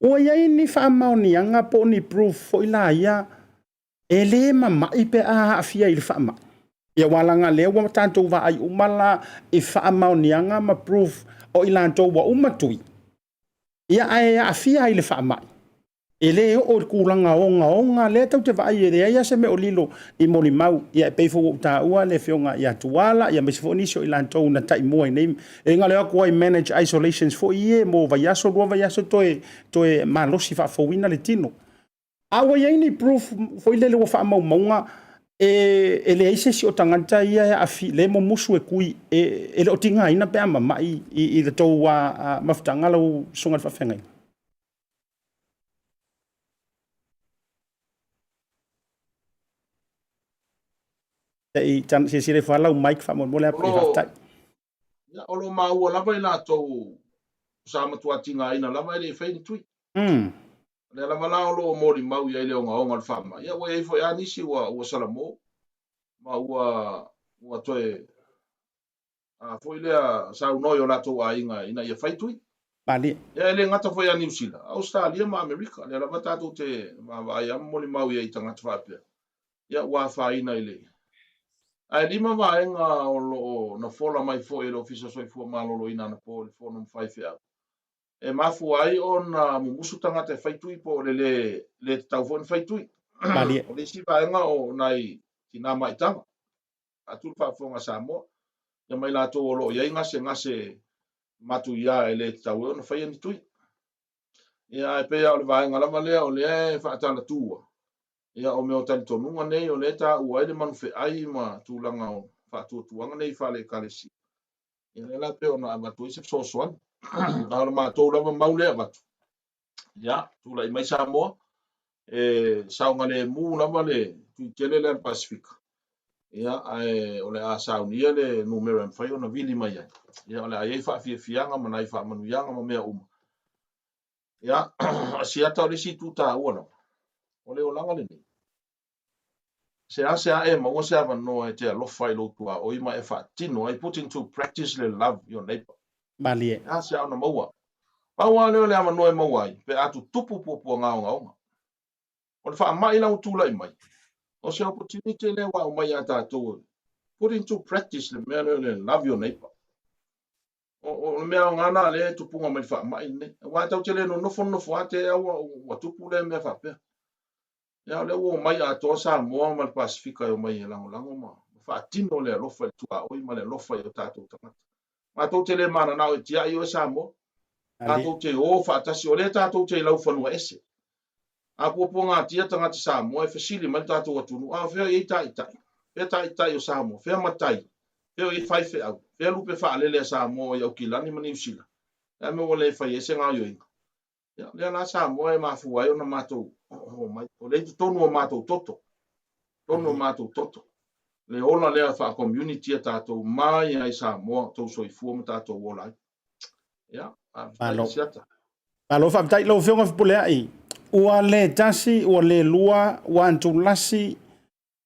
o iai ni whaamaonianga po ni proof o ila ia e le mamai pe a afia i le whaama. Ia walanga leo wa tātou wa ai umala i whaamaonianga ma proof o ila tau wa umatui. Ia ai afia i le whaama. E le o kulanga onga le tau te vai e ia se me o lilo i moni mau ia peifo o ta ua le fionga ia tuala ia mesfonisio i lantou na tai mo nei e ngale ako i manage isolations fo ie mo vai aso toe malosi fa fowina le tino awa ia ni proof fo ile le fa maunga e le ise si o tangata ia afi le mo musu e kui e le o tinga ina pe ama mai i le tau wa maftanga lo songa fa fenga e tan se le fala o Mike fa mo le apre ya olo ma o lava ina to sa ma tua tinga ina lava le fe ni tui le lava la olo mo ri mau ia le onga fa ma ya we fo ya ni si wa salamo ma wa toe a fo ile sa no yo la to wa ina ia fa tui bali ya le ngata fo ya New Zealand Australia ma America le lava ta te ma vai am mo ri mau ia tanga fa pe ya wa fa ina ile ai lima vaenga o na fola mai fo e ofisa so fo malolo ina na po fo no fai fia e mafu ai ona musu tanga te fai tui po le tau fo fai tui o le si vaenga o nai tina mai tanga atu fa fo nga Samoa ya mai la to lo ia ngase matu ia ele tau no fai ni tui ia pe ya le vaenga la vale o le fa tana tua ia o me o tali tonunga nei o leta ua ele manufe ai ma tūlanga o whaatuatuanga nei whale kalesi. Ia le la pe o na amatu isi sosoan. Nā ma tō lava maule amatu. Ia, tūla i mai Samoa. Saunga le mū lava le tui tele le Pasifika. Ia, o le a saunia le numero mwhai o na vili mai ai. Ia, o le a iei whaafianga ma nai whaamanuianga ma mea uma. Ia, Asiata o le si tūta uana. O le o langa le nei. Se e ma se ava no e te alofa I lo tua o ima e whaatino I put into practice le love your neighbor. Bali Se ana maua. Paua leo le ama no e maua I pe atu tupu pupu ngaonga. O le wha mai lau tūla I mai. O se opportunity le wa o mai a tātou. Put into practice le mea le love your neighbor. O le mea ngana le tupunga mai wha mai ne. Wa tau te le no nofo ate wa tupu le mea whapea. Ya le o mai a to Samoa ma Pasifika o mai lango ma fa tino le lofa tua o ma le lofa o tato tangata ma to te le mana na o tia I o Samoa tato te o fa tasi o le tato te lau fanua ese a popo nga tia tangata Samoa e fasili ma tato atunu a fe I tai o Samoa fe matai fe o I fai fe au fe lupe fa le Samoa o kilani ma New Zealand ya me o le fai ese nga yo ya le na Samoa e mafu ai ona mato o mai o le tonu o mato toto le ona le fa community tato mai ai Samoa to so I fu mata to wola Ya, Malo. Asiata. Alo fa tai lo fionga Fepuleai. Ua le tasi, ua le lua, ua antulasi,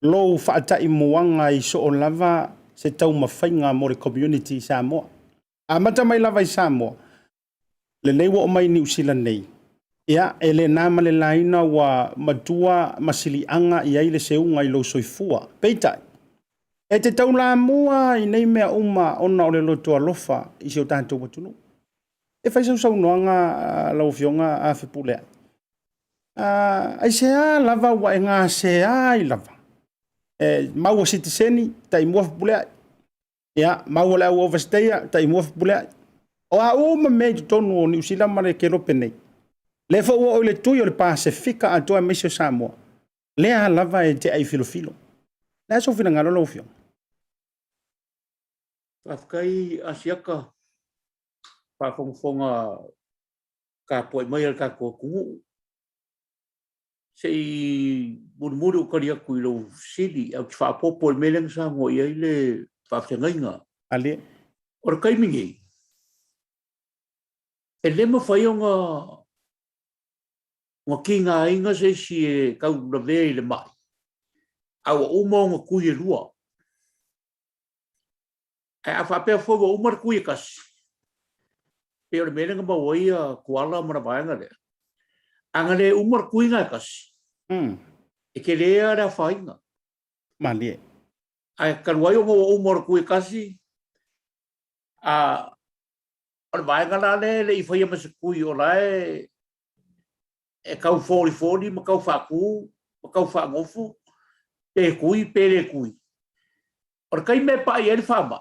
lo fa tai muanga I so o lava se tau mawhainga mo re community Samoa. A mata mai lava I Samoa. Le nei wa o mai New Zealand nei. Ia, ele nama le laina wa matua masili anga I aile se unga I lo soifua. Peitai. E te tau la mua I nei mea uma ona o le loto alofa I se o tātou watunu. E fai sau noanga lau fionga a Fepuleai. Ai se a lava wa e ngā se a I lava. Maua sitiseni, tai mua Fepuleai. Ia, maua le au oversteia, tai mua Fepuleai. O a uma mei tonu o New Zealand mare ke rope nei. Le fa ua o le tui o le Pasifika a toa meisio Samoa. Le a lava e te ai filofilo. Le a sofina ngalo lau fionga. Afkai Asiaka. Whafonga ka poi mai al ka kungu. Sei murmuru karia kui lo sili au ki whapopo le meleng sa mo I le whawhengainga. Ale. Ora kai mingi. E lema whaionga ngā ki ngā inga se si e kau na vea I le mai. Au a uma ngā kui e rua. E a whapea whaua umar kui e kasi. Pe ora melenga ma wai a kuala mana vaenga le. Anga le umar kui ngā kasi. E ke lea rea whainga. Malie. Ai karuai o ngā umar kui kasi. Ora vaenga la le I whaia masa kui o lae. E kau fori ma kau whaku. Ma kau whangofu. Pe kui, pe le kui. Ora kai me pa I ele whama.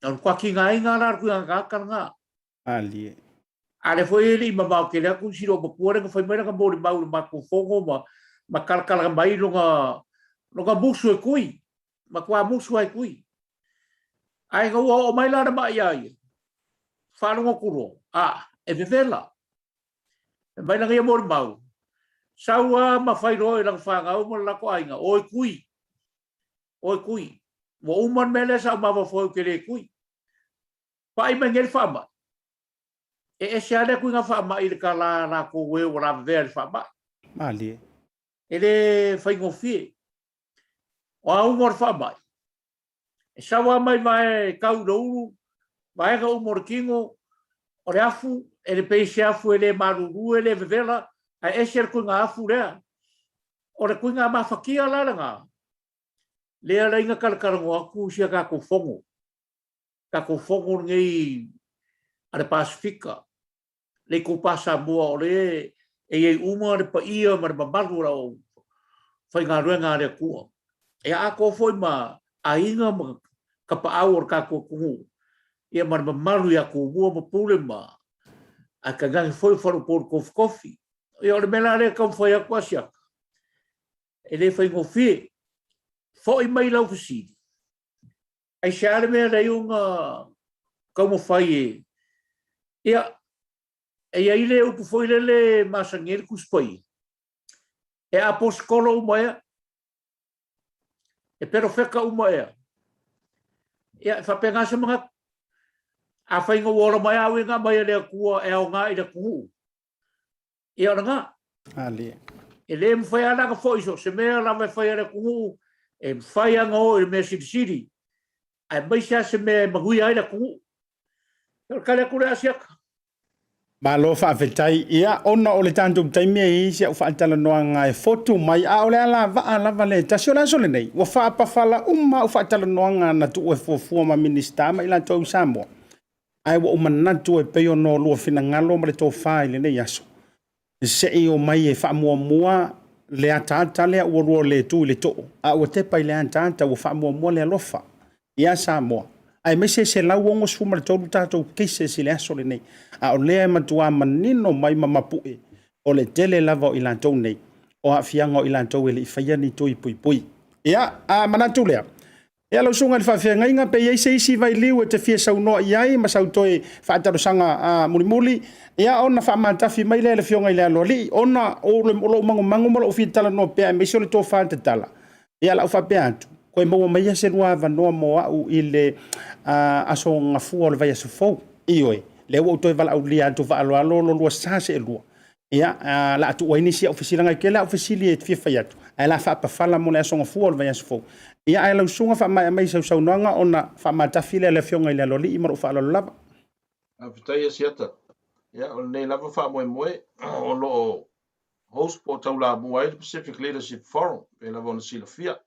Ora kwa ki ngā inga la kui ngā ngā. Ali. Ale foi ele mamau que le ku siro ba puara nga foi mera ka mori mau ma ku fongo ma kalkala mai longa musu e kui ma kwa musu ai kui ai go o mai la ma ia falo ngo kuro e vevela e mai nga mori mau saua ma fai ro lang fanga o la ko ai nga oi kui mo uman mele sa ma foi que le kui pai mengel fama e se ale ku nga fama I ka la ko we o la ver fama Ali. ele fai ngofie o umor fama e sawa mai vai kau douru vai ka umor kingo o le afu ele peise afu ele maruru ele vevela a eser ku nga afu le o le ku nga mafakia la nga le ala inga kalkarango aku sia ka ko fongo ngai ale Pasifika le ko pasa boa ole e uma le pa ia mar babalu ra o fai ngā ruenga le kua e a ko foi ma a inga ma ka pa au ka ko kungu e mar babalu ya ko bua ma pule ma a ka gangi foi faro por kofi e ole mela le ka foi a kwasia e le fai ngo fi foi mai lau fisi ai xare me le unga como fai e aí le upu foi le masangel kuspai e a poskolo uma e pero feka uma e fa pegar se mga a fa ingo wora mai a winga mai le kua e o nga I le ku e ona nga Ali. e le mfai ana ka foi so se me la me fai le ku e mfai ngo e me city ai mai se me magui ai le ku ka le ku le asiaka Malo fa fetai ia ona o le tanto taimi I sia fa tala noanga e foto mai a ole ala va le tasio sole nei wa fa pa fala uma fa tala noanga na tu e fo ma minista mai la to Samoa ai wa umana tu e pe no lo fina ngalo ma le to fa ile nei aso se o mai e fa mua le atata le o le tu le to a o te pa ile atata o fa mua le lofa ia Samoa ai me se la wongo sfuma to tato kise sile aso le nei a o le matua manino mai mamapu o le tele lava o ilan tau nei o a fianga o ilan tau ele I whaia ni tui pui ia a manatu lea ia lau sunga le whawhia inga pe iei se isi vai liu e te fia sau noa iai ma sau toi whaataro sanga muli ia ona whaamatafi mai le fionga I le alo li ona o le molo mangu molo o fia tala noa pea me se le tō whaate tala ia lau whapea atu koe maua mai se rua vanoa mo au I le aso ngafua o le vai aso fau ioi le o toi vala aulia tu va alo lo sa se lua ia la tu waini si ofisila ngai kela ofisili e fifa ya ai la fa pa fala mo le songa fu va ya sfo ia ai la sunga fa mai sau nanga ona fa mata file le fionga ile loli imaro fa lo lava Afitai Asiata. Ia, o nei lava wha moe o lo host po tau la mua Pacific Leadership Forum, pe lava ona sila fia.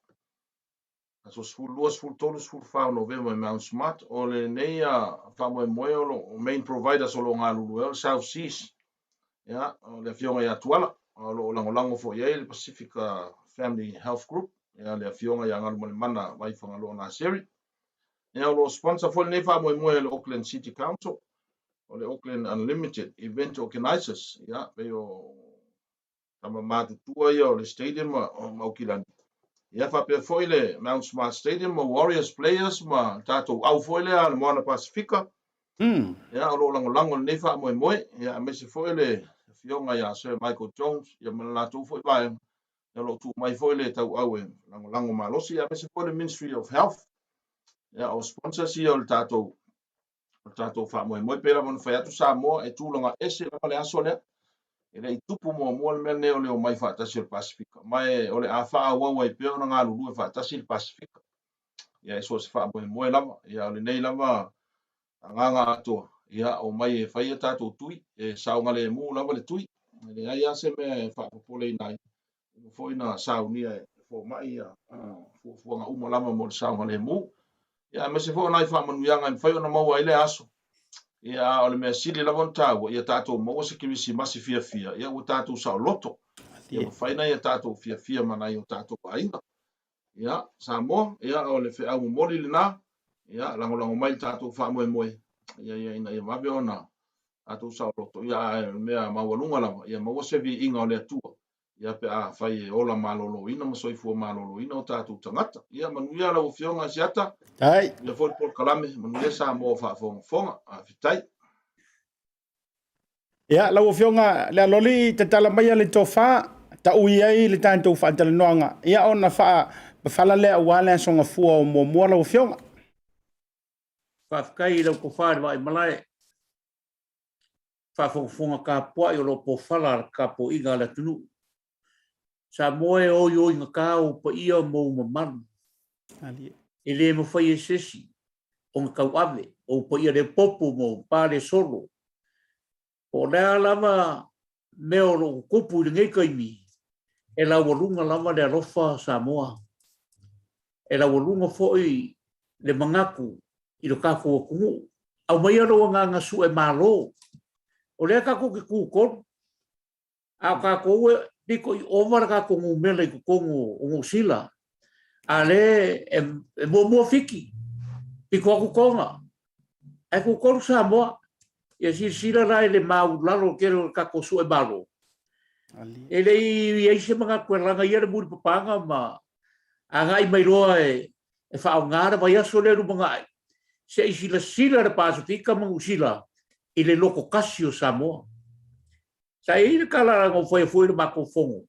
Aso sful tolu sful whao November Mount Smart, o le nei wha moe o lo main providers o lo ngā lulu South Seas. Ia, o le fionga ia tuala, o lo lango fo ia le Pacific Family Health Group. Ia, le fionga ia ngalu mole mana mai whanga lo ngā seri. Ia, o lo sponsor fo le nei wha moe le Auckland City Council. O le Auckland Unlimited Event Organizers, ia, pe o tama mātutua ia o le stadium o Maukilani. Ia wha pe foi le Mount Smart Stadium o Warriors Players ma tātou au foi le a le Moana Pasifika. Ia, o lo lango le nei wha moe, ia, me se foi le fionga ia Sir Michael Jones, ia mana lātou foi bae, ia lo tu mai foi le tau au e lango malosi, ia me se foi le Ministry of Health. Ia, o sponsors ia o le tātou wha moe pera mana whai atu Samoa e tūlanga ese lama le aso lea. E le Itupa mua le mea neo leo mai whaatasi le Pasifika. Mai o le a wha awau e peo na ngā lulu e whaatasi le Pasifika. Ia e so se wha moe lama. Ia o le nei lama nganga atua. Ia o mai e whai e tātou tui. E saunga le mū lama le tui. Le ai ase me wha popolei nai. Foi na saunia e fo mai ia. Fuanga uma lama mo le saunga le mū. Ia me se fo nai wha manuianga i whai o na maua i le aso. Ia o le mea sili la von tāua. Ia tātou maua se kimisi masi fia. Ia o tātou sao loto. Ia whaina ia tātou fia manai o tātou ainga. Ia Samoa. Ia o le whi au mori le nā. Ia lango mai tātou wha moe. Ia ina ia mawe ona. Tātou sao loto. Ia mea mawalunga lama. Ia maua se vi inga o le atua. Ia pe a whai e ola malolo ina, masoifua malolo ina o tātou tangata. Ia manuia la o fionga Asiata. ai Ia foi por kalame, manuia Samoa whaafonga, a fitai. ia la o fionga le loli te tala mai le tofa ta ui ai le tanto fa tala noanga ia ona fa fala le wala songa fu o mo la o fionga Whafkai lau ko whaare wai malai. Whafonga ka poa i o lo po whala ka po inga la tunu. Sa moe o yo inga ka o pa ia mo mamanu. E le mo whai e sesi. O nga kau ave. O pa ia le popo mo pare solo. O lea lama meo lo kupu i ngai kaimi. E la walunga lama le alofa Samoa. E la walunga foi le mangaku i lo kako o kungu. Au mai alo nganga su e malo. O lea kako ki kukon. Au kako ue diko i omar kako ngu mele i kukongu o ngu sila. Ale e mua fiki. Piko aku konga. E kukon Samoa. Ia sila rai le mau lalo kero kako su e malo. E le i se mga kueranga ia le muri papanga ma angai mai roa e whao ngāra vai aso le ru mga ai. Se i sila le Pasifika mangu sila i le loko kasi o Samoa. Sa i le kala ngō whai le mako fongo.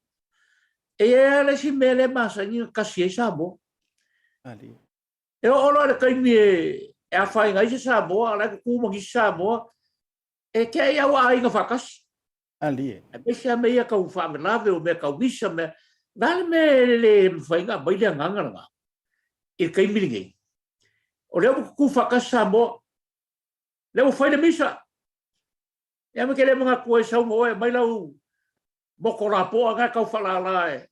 E le si mele masa ni kasi e Samoa. E o olo le kaimi e a whai ngai se Samoa, ala kumangi Samoa, e kia ia wa ai ngā whakasi. ali E pese a mea kau whamelave o mea kau wisa mea, nāle me le mwhainga mai le nganganga. I kai miringi. O leo ku whakasi Samoa, leo whaile misa. Ia me ke le mga kua e sau mo e mai lau moko rapoa ngā kau whalala e.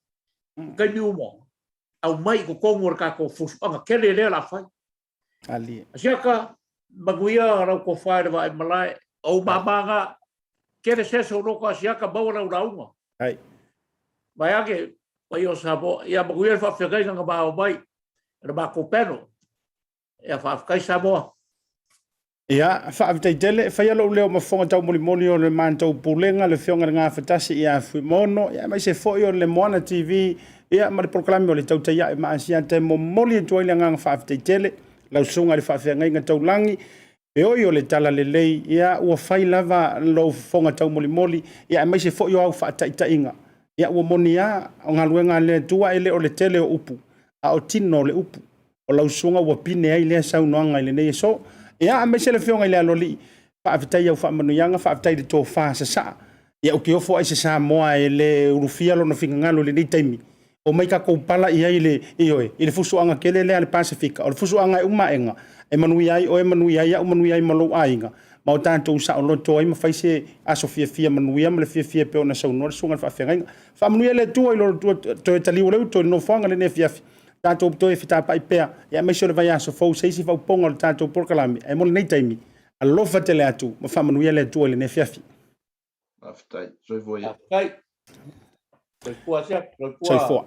Kai mi umo. Au mai ko kongo ka ko fusuanga kele le la whai. ali Asiaka, maguia rau ko whaere wa e malai, au mamanga, kere seso roko Asiaka bawa rau raunga. ai Mai ake, mai o Samoa, ia maguia whawhiakai nga bao mai, na mako peno, ia whawhiakai Samoa. ia fa avtai tele fa ia lo leo mafonga tau moli o le mantou pulenga le fionga ngā fatasi ia fuimono ia mai se foi o le Moana TV ia ma le proklame o le Tautai ia ma Asiata mo moli e tuai le ngā fa avtai tele lau sunga le whawhiangai ngā taulangi e oi o le tala le lei ia ua whai lava lo fonga tau moli ia mai se foi o au whaataitainga ia ua moni a o ngā luenga le tua ele o le tele o upu a o tino le upu o lau sunga ua pine ai le sau noanga i le nei so ia a mai se le fionga i le aloli whaafitai au whaamanuianga, whaafitai le tō whaa sa. Ia uke ofo ai se Samoa e le urufia lo na whingangalo le nei taimi. O mai ka koupala i ai le ioe, i le fusuanga kele le ale Pasifika, o le fusuanga e umaenga, e manui ai, o e manui ai, au manui ai malou ainga. Ma o tātou sa o loto ai, ma whaise aso fia manuia, ma le fia peo na sau nore, sunga le whawhengainga. Whamanuia le tua i loro tua, toi taliu leu, toi no whanga le ne fiafi. Tātou toi whita pai pea, ia mai sore vai aso fau, seisi fau ponga le tātou porkalami, e mo le nei taimi, a lofa te le atu, ma whamanuia le tua le ne fiafi. Aftai, soi voi. Aftai. Soifua siap, Soifua.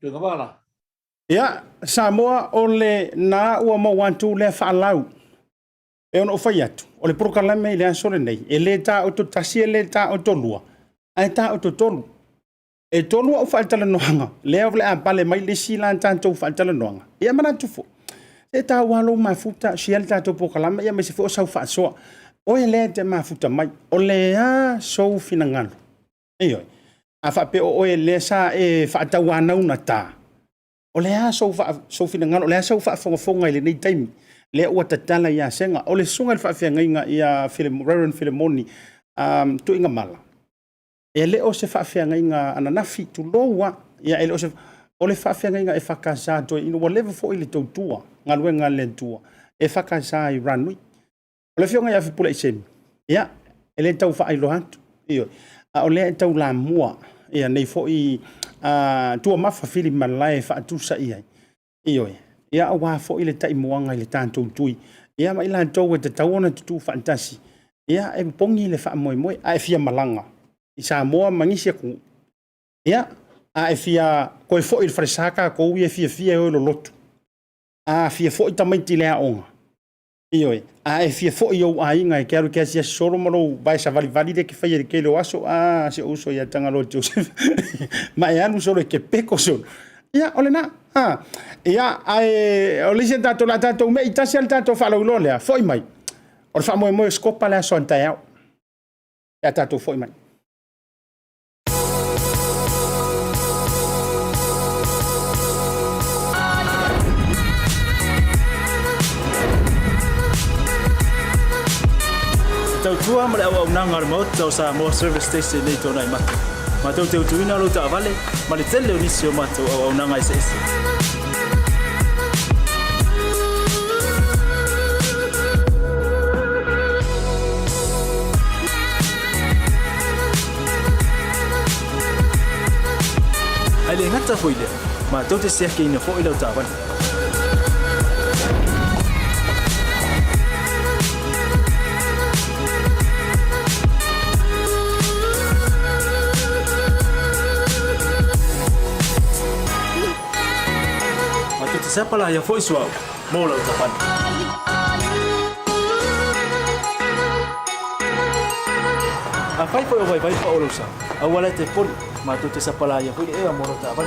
Tuigamala. Ia, Samoa o le nā ua mauantu le whaalau. E ono whai atu. O le prokalame i le asore nei. E le tā o to tasi e le tā o to lua. Ai tā o to tolu. E tolu o whaatala noanga. Lea o le apale mai le sila tātou whaatala noanga. Ia mana tufo. E tā walo mafuta si ale tātou prokalame. Ia me se fo sau whaasoa. O e le te mafuta mai. O le a sou finangalo. Ioi. A whape o e le sa e whaatau anau na tā. O le a sou finangalo. O le a sou whaafonga i le nei taimi. Le ua tatala ia senga. O le sunga le whaafeangainga ia Rev Filemoni Tuigamala. E le o se whaafeangainga ananafi tu loa. Ia e le o se... O le whaafeangainga e whakasa toi ino wa lewe fo i le tautua. Ngā luenga le tua. E whakasa i Ranui. O le whionga ia Fepuleai semi. Ia, e le tau whaailoha atu. Iyo. O le tau la mua. Ia, nei fo i tua mafa fili malai whaatusa iai. Iyo. Ia awa fo i le tai moanga i le tātou tui. Ia ma ila tau e te tauona tutu fantasi. Ia e pongi le wha moe moe. A e fia malanga. I Samoa mangisi aku. Ia, a e fia koe fo i le wharesaka ko ui e fia e lo lotu. A fia fo i tamaiti lea onga. Ioi, a e fia fo i au a inga e kearu kia sia soro maro bai sa vali de ke whai e ke leo aso. A se uso ia tanga lo te ma e anu soro e ke peko soro. Ia, ole na. Ia, o lisen tātou la tātou me i tasi al tātou whalau lo lea. Foi mai. O le wha moe SCOPA lea so antai au. Ia tātou foi mai. Tau tua ma le au nanga le maut tau Samoa service station nei tōna i matu. Ma tau te utuina lo ta avale, ma le tele o nisi o matu au nanga i se ese. Ai le ngata fo i lea, ma tau te seake ina fo i lau ta avale. Siapa lah yang voice wow, mau lau tapan. Afai foi vai pa olosa. Awala te pon, matu te siapa lah yang foi mau lau tapan.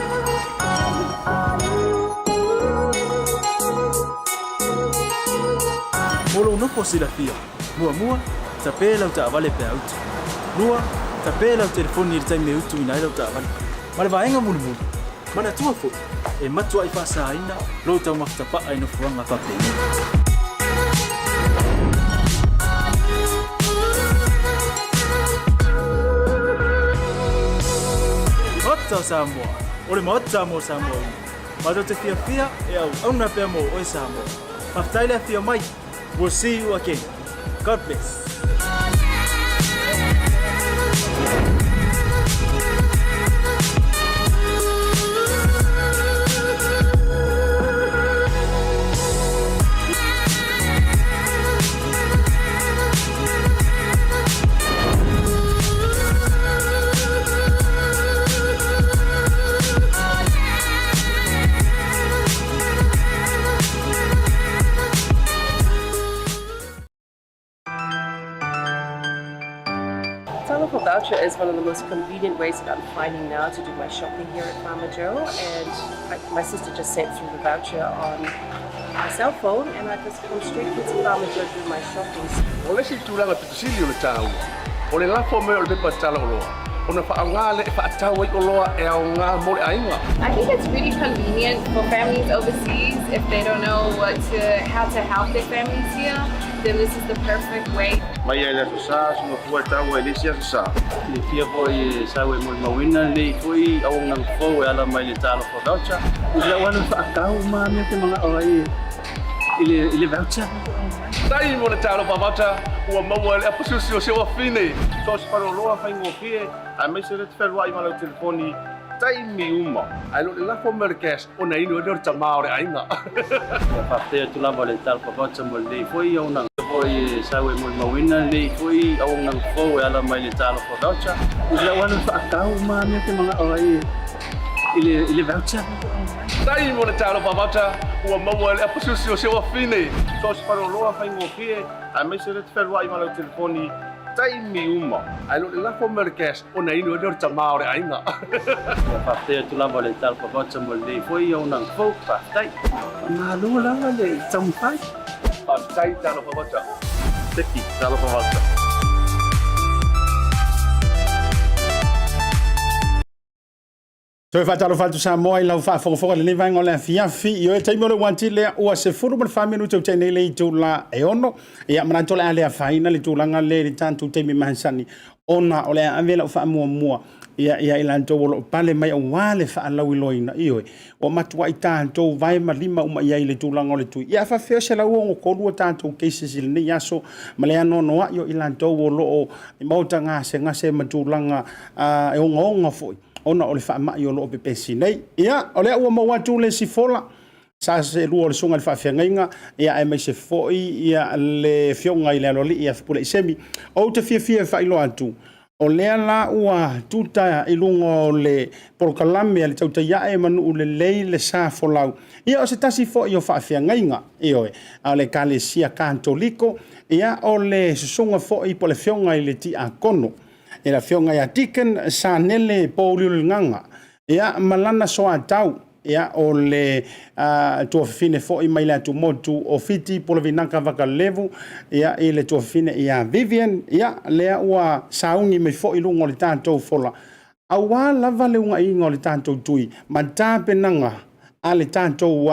Molo no posila fia. Mua, tapela lau tavan le pe out. Lua, tapela lau telefoni tai me utu ina lau tavan. Mala vaenga mulu. Mana tua fo. E matua i whasa aina, lo tau makitapa ai no fuanga whapeni. Hota Samoa, ole ma hota mo Samoa. Mato te fia e au na pia mo oi Samoa. Maftaile fia mai, we'll see you again. God bless. Voucher is one of the most convenient ways that I'm finding now to do my shopping here at Farmer Joe, and my sister just sent through the voucher on my cell phone, and I just come straight to Farmer Joe to do my shopping. O le si tūlanga pitusili o le tāu. O le lafo me o le pepa tala oloa. ona whaangale e whaatau i oloa e au ngā more ainga. I think it's really convenient for families overseas if they don't know how to help their families here. Then this is the perfect way. Mai ai la sa so fua tau e lisia sa. Ni fia foi sa we mo mawina le foi au ngang fo e ala mai le talo for voucher. Ila wana whaakau ma me te mga orai ile voucher. Tai mo le talo for voucher ua maua le apususi o se wa fine. So se paro loa whaingo fie a me se le te whelua i malau telefoni tai mi uma. Ai lo le lafo merkes o na inu e nori ta maore ainga. Whapea tu lava le talo for voucher mo le foi au ngang foi sa we mo mawina le foi au ngang fo e ala mai le talo for voucher. Ila wana whaakau ma me te mga orai ile voucher. Tai mo le talo for voucher ua maua le apususi o se wa fine. So se paro loa whaingo fie a me se le te whelua i malau telefoni tai mi uma. Ai lo le lafo merkes o na inu e nori ta maore ainga. Whapea tu lava le talo for voucher mo le foi au ngang fo whaatai. Ngā lua lava le tampai. Tai talo for voucher. Teki talo for voucher. So fa talo fatu Samoa I lau fa fonga le vai ngole fiafi yo e taimo le wanti le ua se furu mo fa minuto te nei le tu la e ono ia mananto le ale faina le tu langa le tantu te mi mansani ona ole avela fa mua ia ilanto lo pale mai o wale fa lau loina io o matua I tanto vai ma lima uma ia le tu langa le tu ia fa fe se la o ko lu tanto cases le ni yaso male no no yo ilanto lo mo tanga se ngase ma tu langa e onga foi ona o le whaamai o Leaupepe sinei. Ia, o lea ua mawatu le sifola. Sa se lua o le sunga le whaafengainga. Ia e mai se foi, ia le fionga I le aloli, ia Fepuleai semi. O te fia whailo atu. O lea la ua tuta I lunga o le porokalame, le Tautai e manu le lei le sa folau. Ia o se tasi foi o whaafengainga. Ioe, a le kalesia kantoliko. Ia o le sunga foi po le fionga I le ti a kono. E la fionga ia Deacon Sanele Poluleuligaga ia malana soa tau ia o le tuafine fo I mai le atu motu o fiti po le vinaka vakalevu ia I le tuafine ia Vivian ia lea ua saungi mai fo I lunga o le tātou fola awa lava le unga inga o le tātou tui ma tāpenanga a le tātou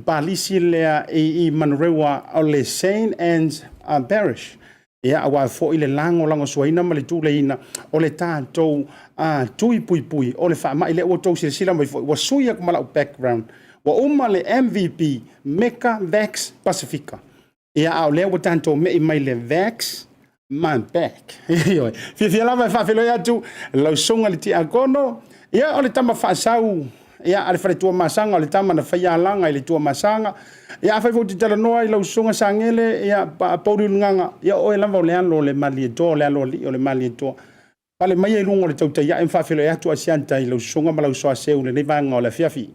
palisi lea I manurewa o le St. Anne's Parish ia awa fo I le lango suaina ma le tuleina o le tātou tui pui o le whaamai le ua tau sila mai fo wa suia kumala o background wa uma le MVP Meka Vax Pacifica ia au le ua tātou me I mai le Vax man back fia lava whawhelo atu lau sunga le ti agono ia o le tama whaasau ia ale fare tua masanga o le tama na whaialanga I le tua masanga ia fai foti tala noa I lau sunga sangele ia Poluleuligaga ia oe lava o le alo le mali etoa le alo li o le mali etoa pale mai e lunga o le Tautai ia e mwhawhelo atu Asiata I lau sunga ma lau soa seu le nei vanga o le fiafi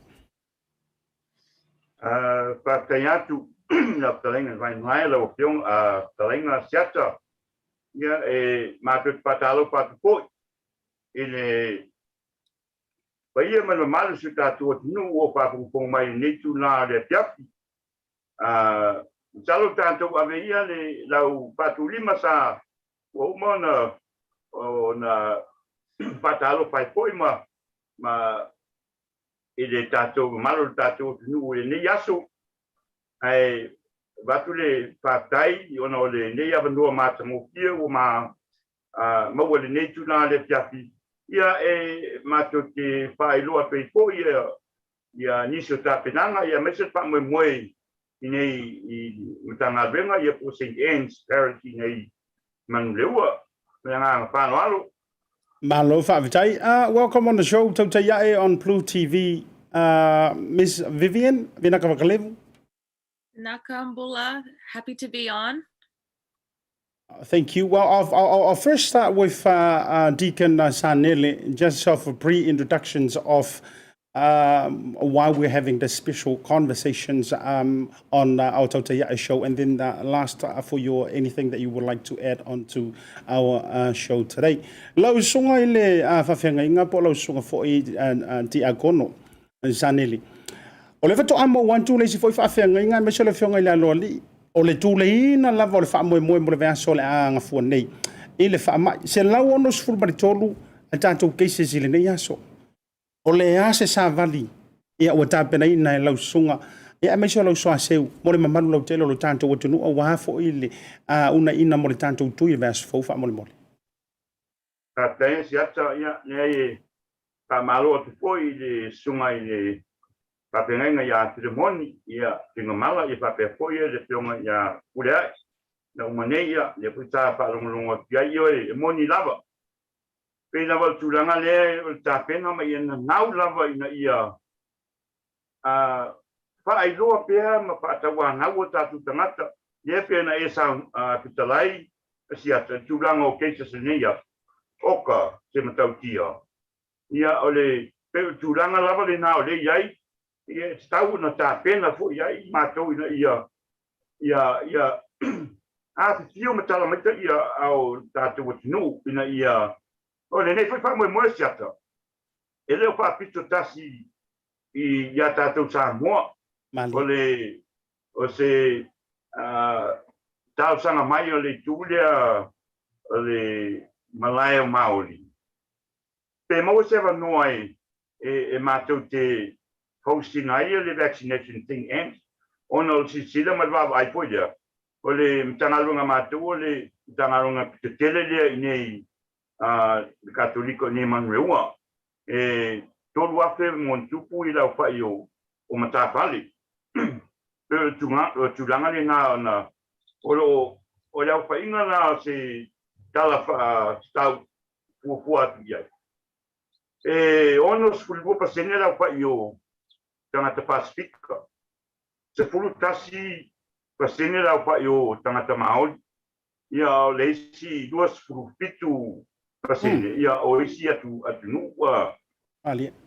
Whaakai atu na talenga vai mai lau fiong talenga Asiata ia e mātou patalo patupoi I le Paia mana malu se tātua tinu o whapungpong mai netu nā le piafi. Salo tātou ave ia le lau patu lima sa o umana o na patalo pai poi ma I le tātou malu tātou tinu o le nei aso. Ai watu le Tautai ona o le nei avanua mātamokia o maua le netu nā le piafi. Ia e mato te whaeloa pei po ia niso tāpenanga ia mese pa moe I nei I mtanga renga ia po St. Anne's Parish I nei manuleua me ngā whāno alo. Malo whaavitai. Welcome on the show, Tautai on BLU TV. Ms. Vivian, vinaka wakalevu. Nakambula, happy to be on. Thank you. Well, I'll first start with Deacon Sanele, just sort of pre-introductions of why we're having the special conversations on our Tautai show, and then last for your anything that you would like to add on to our show today. Lau sunga ile whawhenga inga po lau sunga fo I ti agono, Sanele. O le fato amo wantu le si fo I whawhenga inga me se le whionga ile aloli. O le tuleina lava o le wha moe mo le vea so le anga fua nei. I le wha mai. Se lau ono sifuru mari tolu, a tātou cases I le nei aso. O le ase sa vali, ia ua tāpena ina e lau sunga, ia mai so lau soa seu, mo le mamanu lau telo lo tātou atunu a wahafo I le una ina mo le tātou tui le aso faufa mo le mole. Taitaifono Asiata ia nei ka malo atu foi le sunga I le papenga ia Filemoni ia Tuigamala ia pape foi le tonga ia Fepuleai na umanei ia le puta pa longo ia e moni lava pe lava tulanga le o tapena mai na nau lava ina ia fa ai loa pe ma pa tawa na o tatu tangata le pe na esa Talai Asiata tulanga o keisa senia oka se matautia ia ole pe tulanga lava le na ole iai ia stau na tapena fo iai matou ina ia a fio matala mai ia au tatu tinu ina ia ole nei foi fa mo Asiata ele o fa pito tasi I ia tatu Samoa ole o se tau sanga mai ole tulia ole Malaya Maori. Pe mo se va noi e matou te hosting ai le vaccination thing and ono si sila malva ai poia. Ole mtangalunga matou ole mtangalunga te tele le nei katoliko ni manreua. E tolu afe mon tupu I lau fai o matafali. Pe tulanga le na o lau fai inga na se tala stau fuafua ia. E ono skulua pasene lau fai o tangata Pasifika. Se fulu tasi pasene lau fai o tangata Maori. Ia o leisi duas fulu pitu pasene. Ia o isi atu nua.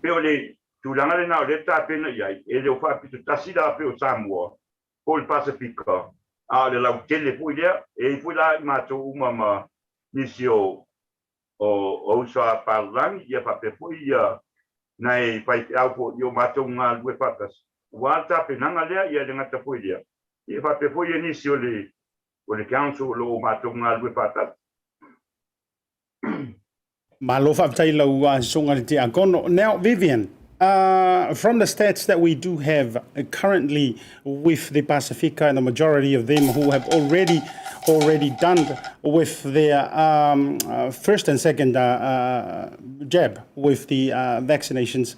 Pe o le tulanga le nao le tapena iai. E le o fai pitu tasi la pe o Samoa. Po le Pasifika. A le lau tele pui lea. E pui la mato umama nisi o usa parlangi ia papepo ia nai pai au po io matou nga lue patas wata penanga lea ia le ngata po ia ia papepo ia nisi o le council lo matou nga lue patas Malo whaptai lau sunga le Deacon. Now, Vivian, from the stats that we do have currently with the Pacifica and the majority of them who have already done with their first and second jab with the vaccinations,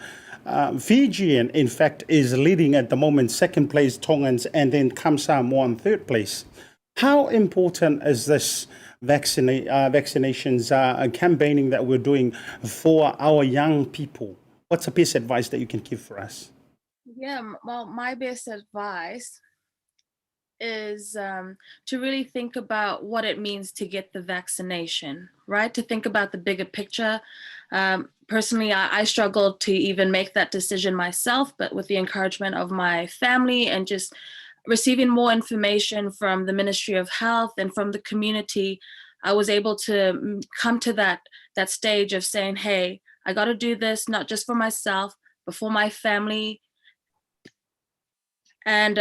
Fijian, in fact, is leading at the moment, second place Tongans, and then Samoa in third place. How important is this vaccinations campaigning that we're doing for our young people? What's the best advice that you can give for us? Yeah, well, my best advice is to really think about what it means to get the vaccination, right? To think about the bigger picture. Personally, I struggled to even make that decision myself, but with the encouragement of my family and just receiving more information from the Ministry of Health and from the community, I was able to come to that stage of saying, hey, I got to do this, not just for myself, but for my family. And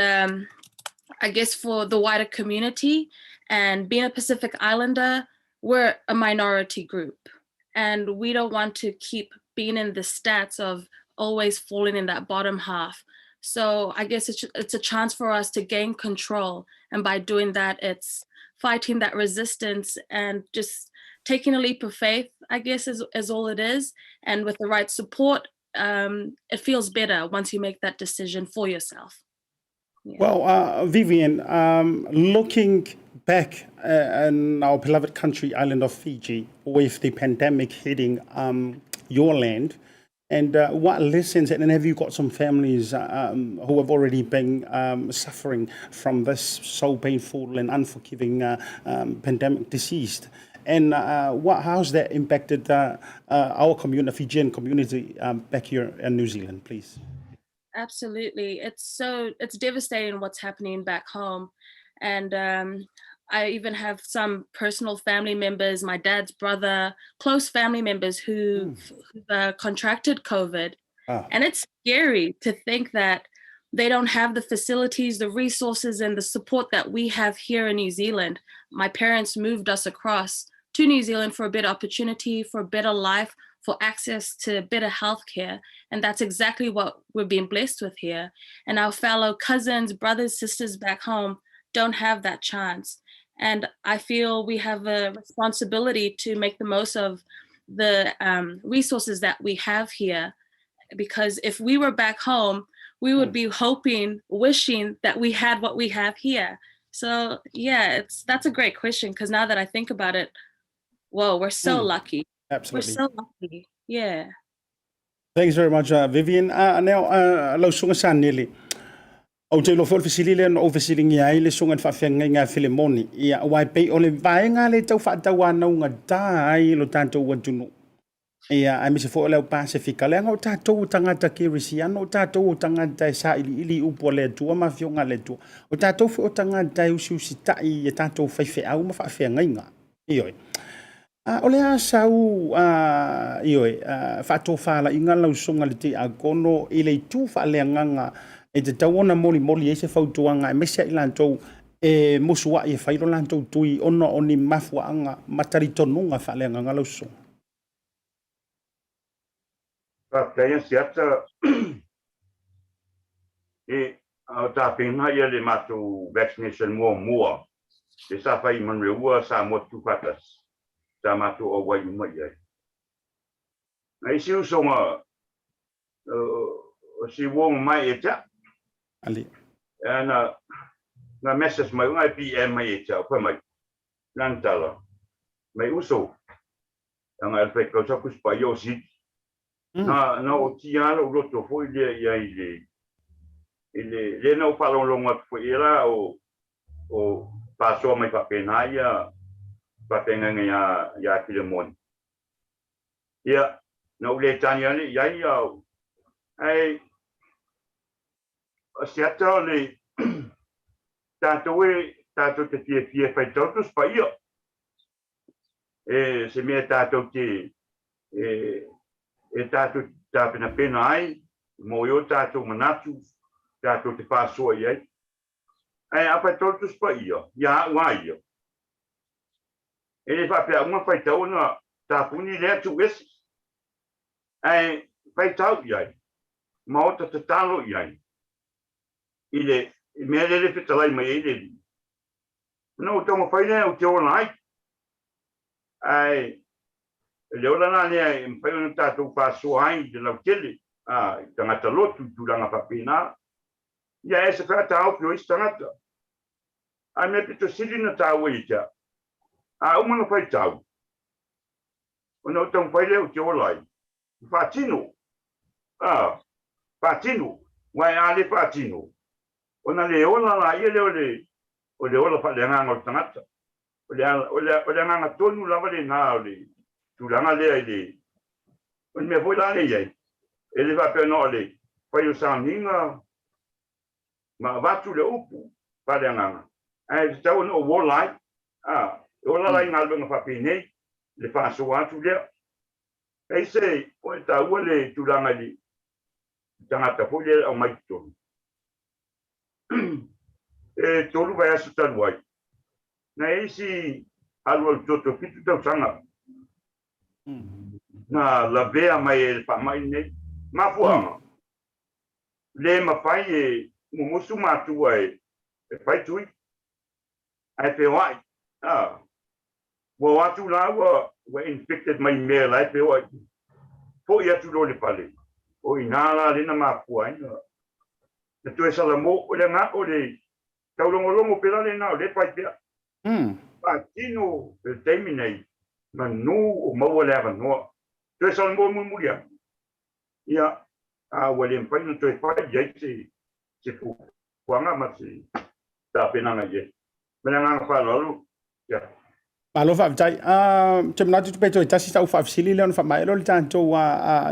I guess for the wider community. And being a Pacific Islander, we're a minority group. And we don't want to keep being in the stats of always falling in that bottom half. So I guess it's a chance for us to gain control. And by doing that, it's fighting that resistance and just taking a leap of faith, I guess, is all it is. And with the right support, it feels better once you make that decision for yourself. Yeah. Well, Vivian, looking back in our beloved country, island of Fiji, with the pandemic hitting your land, and what lessons, and have you got some families who have already been suffering from this so painful and unforgiving pandemic disease? And how's that impacted our community, Fijian community back here in New Zealand, please? Absolutely. It's devastating what's happening back home. And I even have some personal family members, my dad's brother, close family members who've contracted COVID. And it's scary to think that they don't have the facilities, the resources, and the support that we have here in New Zealand. My parents moved us across to New Zealand for a better opportunity, for a better life, for access to better healthcare. And that's exactly what we're being blessed with here. And our fellow cousins, brothers, sisters back home don't have that chance. And I feel we have a responsibility to make the most of the resources that we have here. Because if we were back home, we would be hoping, wishing that we had what we have here. So yeah, that's a great question, because now that I think about it, whoa, we're so lucky. Absolutely. We're so lucky. Yeah. Thanks very much, Vivian. Now, lau sunga Sanele. Au te lo fol fisilile no ofisilingi ai le sunga whawhianga ngā Filemoni. Ia wai pei o le vaenga le tau whaatawana unga tai lo tātou watunu. Ia ai mise fo o leo Pasifika. Le anga o tātou tangata kirisiano, o tātou tangata e sa ili upo le tua, ma fionga le tua. O tātou fo o tangata e usi tai e tātou whaiwhe au ma whawhianga inga. Ioi. O le asau ioi whato whala inga lau sunga le te agono i le tu whaaleanganga e te tauona moli e se whautuanga e mesia i lantou e musua i e whairo lantou tui ono o ni mafuanga matari tonunga whaaleanganga lau sunga. Kaya Asiata e au tāpinga ia le matu vaccination mua. E sa whai manreua sa motu patas. Sa matu o wai uma iai. Nei si usonga si wong mai e tia. Ali. Na message mai ungai PM mai e tia pa mai. Nantala. Mai uso. Ang alpek ko sa kuspa yo si. Na o tia lo roto foi le iai le no palon longa foi era o paso mai pa penaia. Patenga ya Filemoni. Ia, no le tani ani, iai au. Ai, Asiata le tātou te fie whai tautus pa ia. E se mea tātou te tātou tāpena pena ai, mo yo tātou manatu, tātou te whāsoa iai. Ai, apa tautus pa ia, ia ua ia. Ele vai pegar uma feitão na tapuni le tu esse ai feitão iai uma outra tetalo iai ele ele fetalai mai ele não toma feina o teu online ai ele ora na ne em feina tatu passo ai de la tele tangata lotu duranga papina ia esse feitão que hoje tangata ai me pito silina tawaita uma no fai tau. O não tão fai leu te olai. Fatino. Fatino. Vai ali fatino. O na leo lá ele o le ola fa le nganga tangata. O le nganga tonu lava le na le. Tu langa le. O me foi lá le ai. Ele vai peno le. Fai o saminga. Ma vatu le upu pa le nganga. Ai tau no wolai. Ola lai ngalwe nga whapine, le whaaso atu lea. Ei se, o e taua le turanga li, tangata fo le au mai tonu. E tolu vai asu tanu ai. Na ei si alu al toto fitu tau sanga. Na la vea mai e le whamai nei, mafuanga. Le mawhai e mumusu matua e whai tui. Ai pewai. Well, atu la wa infected mai me lai pe o po ia tu le pale o inala le na mapua ina na tu esa la mo o le nga o le taulongolongo pela le na o le pai pea patino el terminate manu o mo le ava no tu esa la mo muria ia wale mpai no tu e pai ia se fu wanga ma se ta pena nga ye mena nga fa lo ya Malo whaavitai, te manatu tu peto e tasi tau whaafisili leo na whamaelo li tātou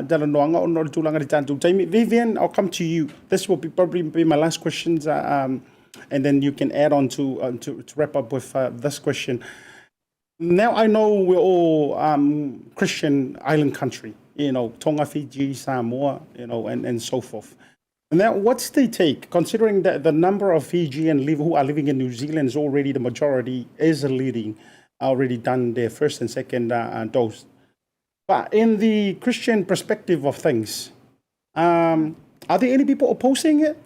dala noanga o no le tūlanga li tātou taimi. Vivian, I'll come to you. This will probably be my last questions, and then you can add on to wrap up with this question. Now I know we're all Christian island country, Tonga, Fiji, Samoa, and so forth. Now, what's the take, considering that the number of Fijian who are living in New Zealand is already the majority, is leading, already done their first and second dose. But in the Christian perspective of things, are there any people opposing it?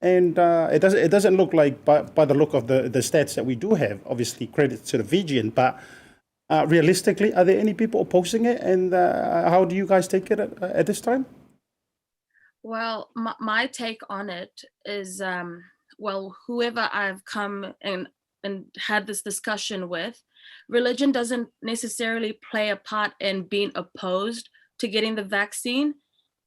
And it doesn't look like, by the look of the stats that we do have, obviously credit to the Vivian, but realistically, are there any people opposing it? And how do you guys take it at this time? Well, my take on it is, well, whoever I've come and had this discussion with, religion doesn't necessarily play a part in being opposed to getting the vaccine.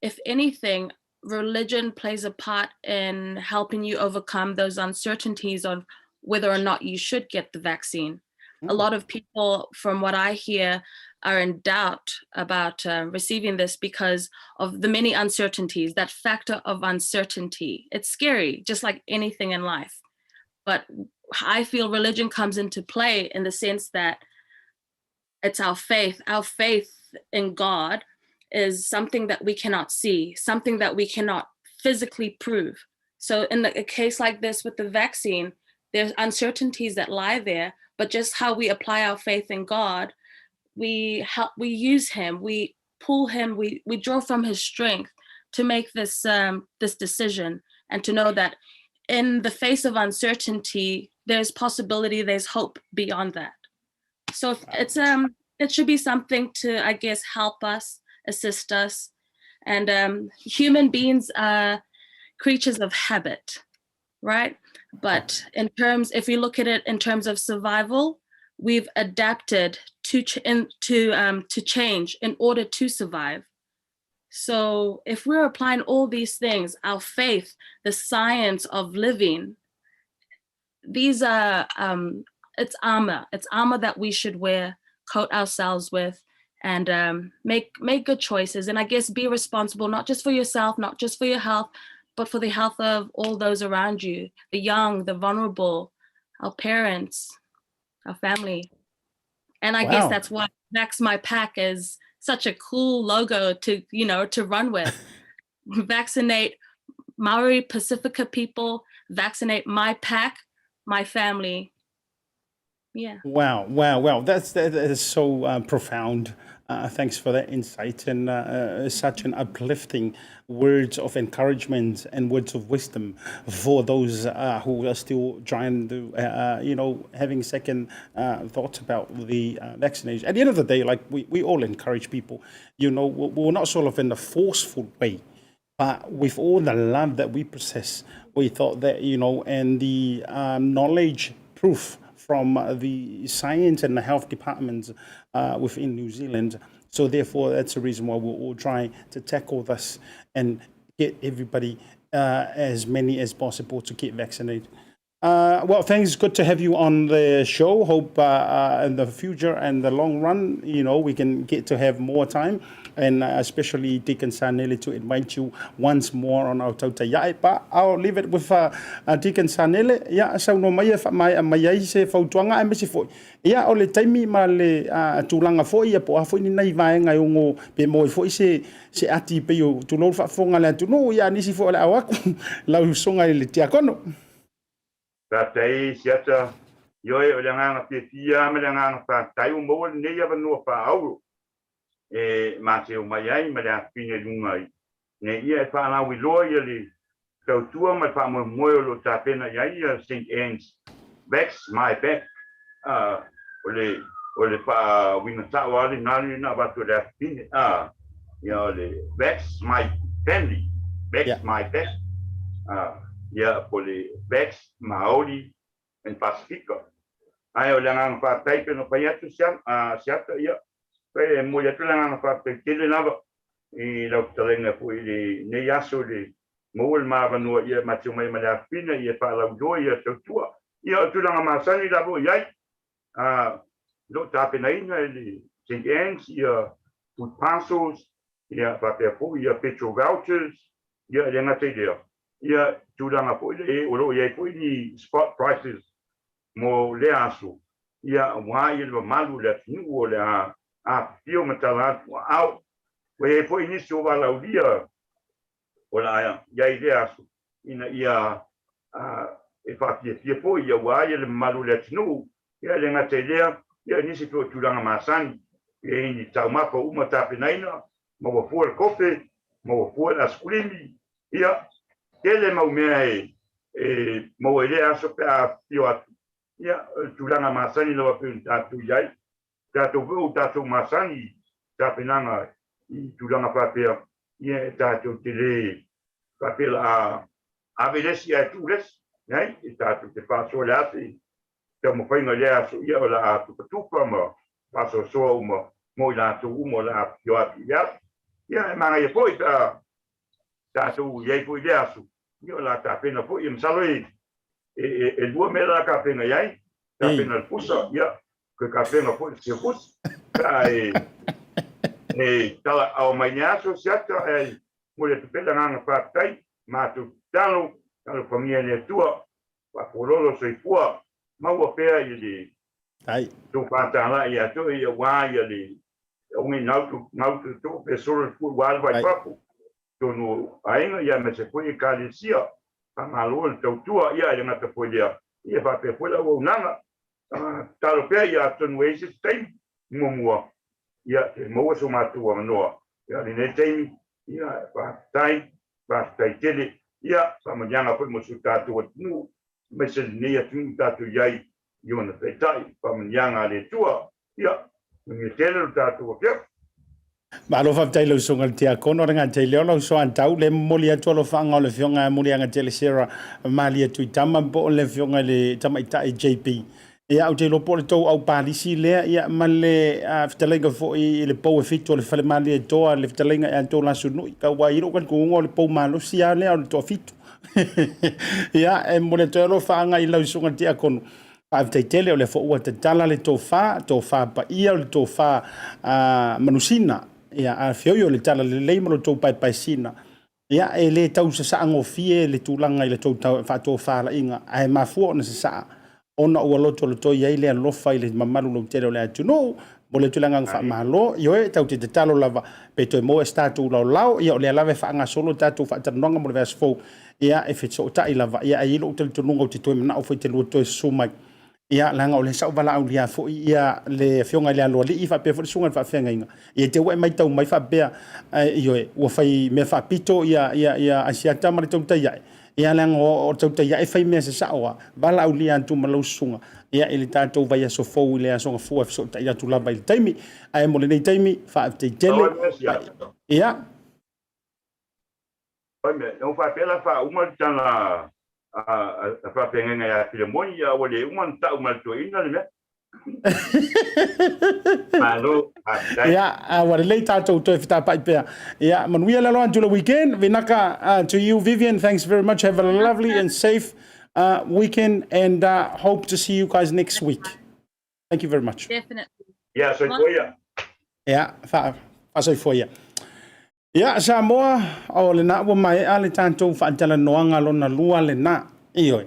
If anything, religion plays a part in helping you overcome those uncertainties of whether or not you should get the vaccine. A lot of people, from what I hear, are in doubt about receiving this because of the many uncertainties, that factor of uncertainty. It's scary, just like anything in life. But I feel religion comes into play in the sense that it's our faith. Our faith in God is something that we cannot see, something that we cannot physically prove. So in a case like this with the vaccine, there's uncertainties that lie there, but just how we apply our faith in God, we use him, we pull him, we draw from his strength to make this this decision, and to know that in the face of uncertainty, there's possibility, there's hope beyond that. So it's it should be something to, I guess, help us, assist us. And human beings are creatures of habit, right? But in terms, if you look at it in terms of survival, we've adapted to change in order to survive. So if we're applying all these things, our faith, the science of living, these are, it's armor that we should wear, coat ourselves with, and make good choices. And I guess be responsible, not just for yourself, not just for your health, but for the health of all those around you, the young, the vulnerable, our parents, our family. And I guess that's why Vax My Pack is such a cool logo to, to run with. Vaccinate Maori Pacifica people, vaccinate my pack, my family. Yeah. Wow. That is so profound. Thanks for that insight, and such an uplifting words of encouragement and words of wisdom for those who are still trying to, having second thoughts about the vaccination. At the end of the day, like we all encourage people, we're not sort of in a forceful way, but with all the love that we possess, we thought that, and the knowledge, proof from the science and the health departments within New Zealand. So therefore, that's the reason why we're all trying to tackle this and get everybody, as many as possible, to get vaccinated. Well, thanks. Good to have you on the show. Hope in the future and the long run, we can get to have more time, and especially Deacon Sanele to invite you once more on our Tautai. But I'll leave it with Deacon Sanele. Yeah, so no mai se fautuanga e mesi foi. Yeah, o le taimi ma le tulanga foi e po afo ni nai vai ngai ngo pe mo foi se ati pe yo tu lo fa fonga le tu no ya nisi foi la awaku la usonga le Deacon. Tautai, Asiata, Yoi, o le nganga pia, me le nganga Tautai, o mo le nei avanua pa auru. Ma te o mai ai, me le apine lunga i. Ne ia e whaana wiloa ia le tautua, ma wha mo moe o lo tāpena iai, St. Anne's, Vax My Pack. O le wha wina tau ali nani na watu le apine. Ia le Vax My Family, Vax My Pack. Ia po le Vax Maori and Pacifica. Ai o le nganga whātai peno pai atu Asiata ia. Pe mo ia tula nganga whātai tele lava. I lau talenga po i le nei aso le moul mawanua ia matio mai ma le apina ia whālau doa ia tautua. Ia o tula ngama masani lavo iai. Lo tāpena ina le St. Anne's ia food parcels. Ia whāpea po ia petrol vouchers. Ia le ngate lea. Ia tulanga po ile olo ia po ni spot prices mo le aso ia wa ia le malu le tinu o le a pio matala au we po ni so wala udia ola ia ile aso ina ia e fa pia po ia wa ia le malu le tinu ia le ngate lea ia ni se tulanga masani e ni tau mako uma tapinaina ma wa fuar kofe ma wa fuar askulimi ia tele mau mea e mau ele aso pe a pio atu ia tulanga masani lawa pe tatu yai tatu veu tatu masani tapinanga I tulanga papea ia tatu tele papela a velesi a tules nei tatu te paso le ati te mo fainga le aso ia la atu tupa ma paso so uma mo la tu uma la pio atu ia manga ia foi tatu ia foi le aso ia la tapena foi im saloi e dua mela ka pena iai ka pena pusa ia que ka pena foi se pus tala au mai aso Asiata mo le pela nga patai ma tu talo família le tua pa pololo sei pua ma wa pea ili ai tu patala ia tu ia wa ia li ongi nau tu pe solo fu wa vai papu tu no ainga ia me se foi kalisia pa malo tu tua ia ia ngata polia ia pa pe pola o nanga talo pea ia tu no ese tem mo ia mo so matua no ia Lene tem ia pa tai tele ia pamanyanga foi mo sutatu nu mese nia tu tatu yai yona Taitai pamanyanga le tua ia me tele tatu ke ma lo fa tailo so ngal tia kono nga tailo lo so antau le molia to lo fa ngol fionga molia nga tele sera malia tu tama bo le fionga le tama ita JP ia au te lo pole to au Parish le ia male fitalenga fo I le po fito le fale mali to le fitalenga e to la sunu ka wa iro kan ko ngol po malo sia le au to fito ia e mole to lo fa nga I la sunga tia kono pa te tele le fo wa te tala le to fa pa ia le to fa manusina ia a fio le tala le le mo to pa sina ia e le tau sa ngo fie le tulanga I le to fa to fa la inga ai mafu na sa ona ua loto loto ia ile alofa ile mamalu lo tele le atu no mo le tulanga fa malo yo e tau te talo lava pe to mo statu lao ia le lava fa nga solo tatu fa tanonga mo le vers fo ia e fetso ta lava ia ai lo tel tununga te to na o foi te lo to suma ia langa o le sa bala au lia fo ia le fionga le alo li fa pe fo sunga fa fenga inga ia te we mai tau mai fa be yo e o fai me fa pito ia Asiata ma le tau tai ia langa o Tautai e fai mea se saoa bala au lia antu malau sunga ia ili tātou vai aso fau ile asonga fua fiso ta ia tu lava ili taimi ai mo le nei taimi fa te tele ia me non fa pela fa uma tana fa penga ia Filemoni ia o le uma ta uma to ina le Malo, yeah, what a late tato to if that yeah, Manuel along to the weekend. Vinaka to you, Vivian. Thanks very much. Have a lovely and safe weekend, and hope to see you guys next week. Thank you very much. Definitely. Yeah, so for you. Yeah, so for you. Yeah, Samoa, o le na wa mai ale tanto fa tala noanga lona lua le na. Iyo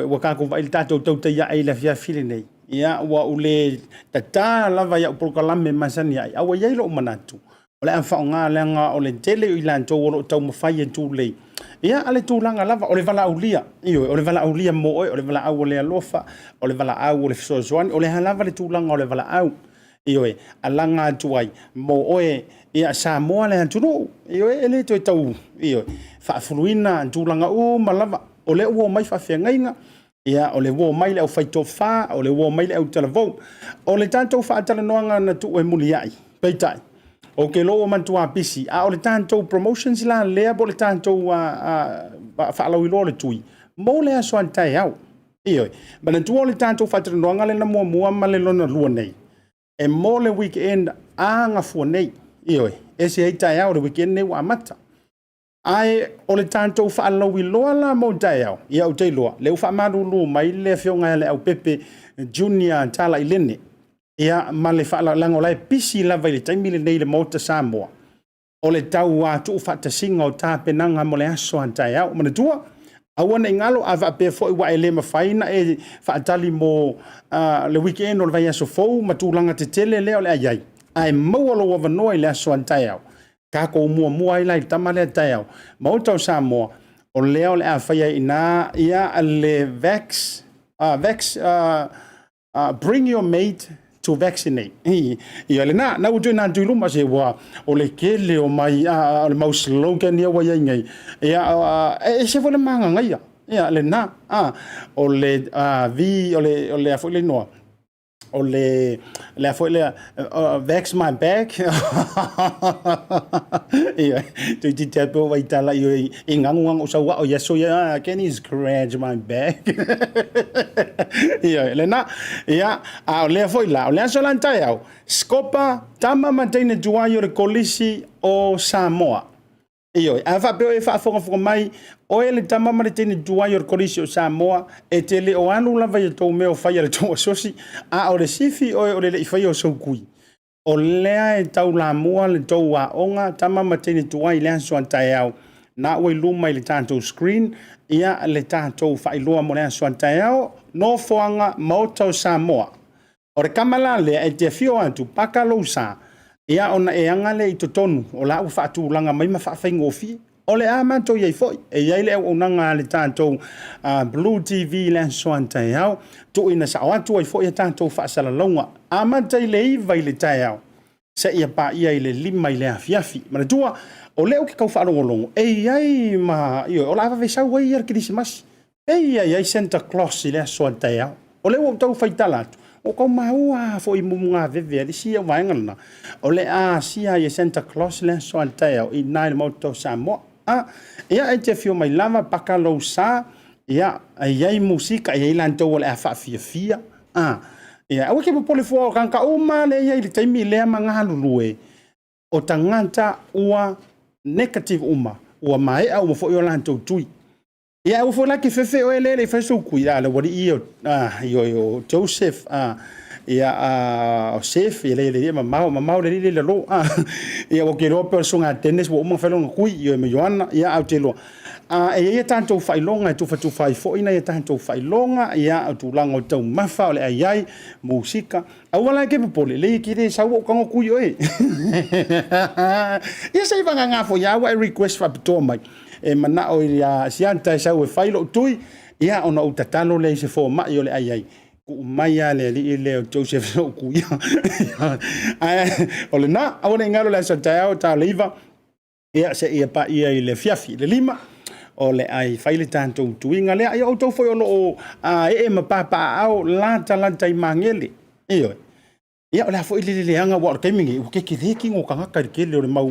wa ka ko vai tato Tautai ia ai la fia fili nei. Ia wa ule tata lava ia prokalame masani ai awa ia lo manatu ole an faonga lenga ole tele ilanto o tau mafai tu le ia ale tu langa lava ole vala ulia io ole vala ulia mo ole vala au ole alofa ole vala au ole sozoan ole halava le tu langa ole vala au io alanga tu ai mo oe ia Samoa le tu no io ele to tau io fa fluina tu langa malava ole o mai fa fengainga ia o le wo mai le au faito fa o le wo mai le au telefon o le tanto fa tala noanga na tu e muli ai peitai o ke lo man tu apisi a o le tanto promotions la le bo le tanto fa la wilo le tui mo le aso antai au io ma tu o le tanto fa tala noanga le na mo ma le lona lua nei e mo le weekend a nga fu nei io e se ai au le weekend nei wa mata ai o le tanto fa ala wilo la mo dai au ia o te loa le fa madulu mai le fionga le Leaupepe junior Talai Lene ia ma le fa la ngola pisi la vai le taimi le nei le mota Samoa o le tau tu fa ta singa o ta penanga mo le aso antai au ma tua awana ngalo ava pe fo wa ele ma faina e fa tali mo le weekend o le vai aso fo ma tu langa te tele le o le ai ai mo lo wa no le aso antai au ka ko mua ai lai tamale tau mo tau Samoa o leo le afaya ina ia le vex bring your mate to vaccinate. Ia le na utu na tu luma se wa o le kele o mai o le mau slogan ia wa ngai. Ia se fo le manga ngai. Ia le na o le vi o le fo le no. O le fo le vax my back. Ia tu ti te po vai tala i ngangu o sa wa o yeso ya can is scratch my back. Ia le na ia o le fo la o le so lan tai au SCOPA tama mantaina tuai o le kolisi o Samoa. Ia fa pe e fa fo mai o ele tama mantaina tuai o le kolisi o Samoa e te le o anu lava i to me o fai le to sosi o le sifi o le fai o so kui. O lea e tau la mua le tau a onga tama matene tuai le anso antai au na oi luma i le tātou screen ia le tātou whailoa mo le anso antai au no foanga mautau Samoa. O re kamala le e te fio antu pakalo sa ia ona e angale i totonu o la u whaatu langa mai ma whaafengofi o le amanto iei foi e iei le o nanga le tātou BLU TV le anso antai au tu ina sa watu ai foi e tātou whaasala launga amantai le iwa i le tai au se ia pa ia i le lima i le afiafi mana tua o leo ki kau whaalongolongo e iei ma o la awa sau wai ar Christmas e iei Santa Claus i le anso antai au o leo o tau whaitala atu o kau maua fo i mumunga veve ali sia waengalana o le sia i Santa Claus le anso antai au i nai le mauto Samoa ia e te fio mai lava pakalo sa ia ai musika ai lantou le afa fia ia o ke pole fo kanka o male ia i taimi le manga lulue o tanganta ua negative ua mai au fo yo lantou tui ia o fo la ke fefe o ele fa so kuia le wali yo Joseph ia o chef ele mamau le lo ia o ke ro persona tennis wo mo felo kui yo me Joana ia au te lo e ia tanto failonga tu fatu fai fo ina ia tanto failonga ia tu lango tau mafa o le ai musika au wala ke pole le ki re sa wo kango kui e ia sai vanga nga fo ia wa request fa to mai e mana o ia Asiata sa o failo tui ia ona utatalo le se fo ma yo le ai Maya le Joseph so kuia o le na awone ngalo le satao ta liva ia se ia pa ia le fiafi le lima o le ai faile tanto tuinga le ai o to foi o ma papa au lanta i mangele ia o le foi le anga wa kemingi o ke reki ngo kanga ka ke le mau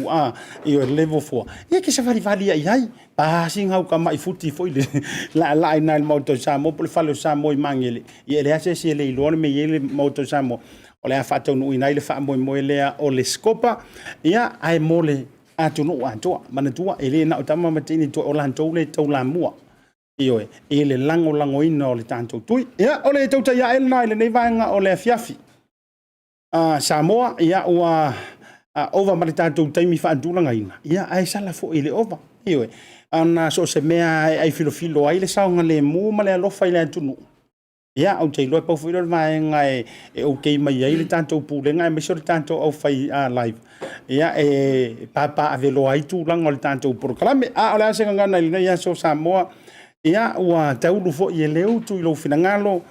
ia level 4 ia ke se vali ai pa singa o kama i futi foi le la ina moto Samoa po le falo Samoa i mangele ia le ase se le ilone me ile moto Samoa o le afato no ina ile fa mo le o le SCOPA ia ai mole atu no atu mana tua ele na tama matini to Orlando le to la mua io ele lango ino le tanto tui ia o le tautai ia ele na ile nei vanga o le fiafi Samoa ia ua over ma le tanto taimi fa andulanga ina ia ai sala fo ile over io ana so se mea ai filo ai le saunga le mu ma le alofa ile tunu ia au te lo pa fo ile mai ngai o ke mai ai le tanto pule ngai me so le tanto au fai live ia papa avelo ai tu langa le tanto proclame o le ase ngana ile ia so Samoa ia ua taulu fo i leu tu ilo finangalo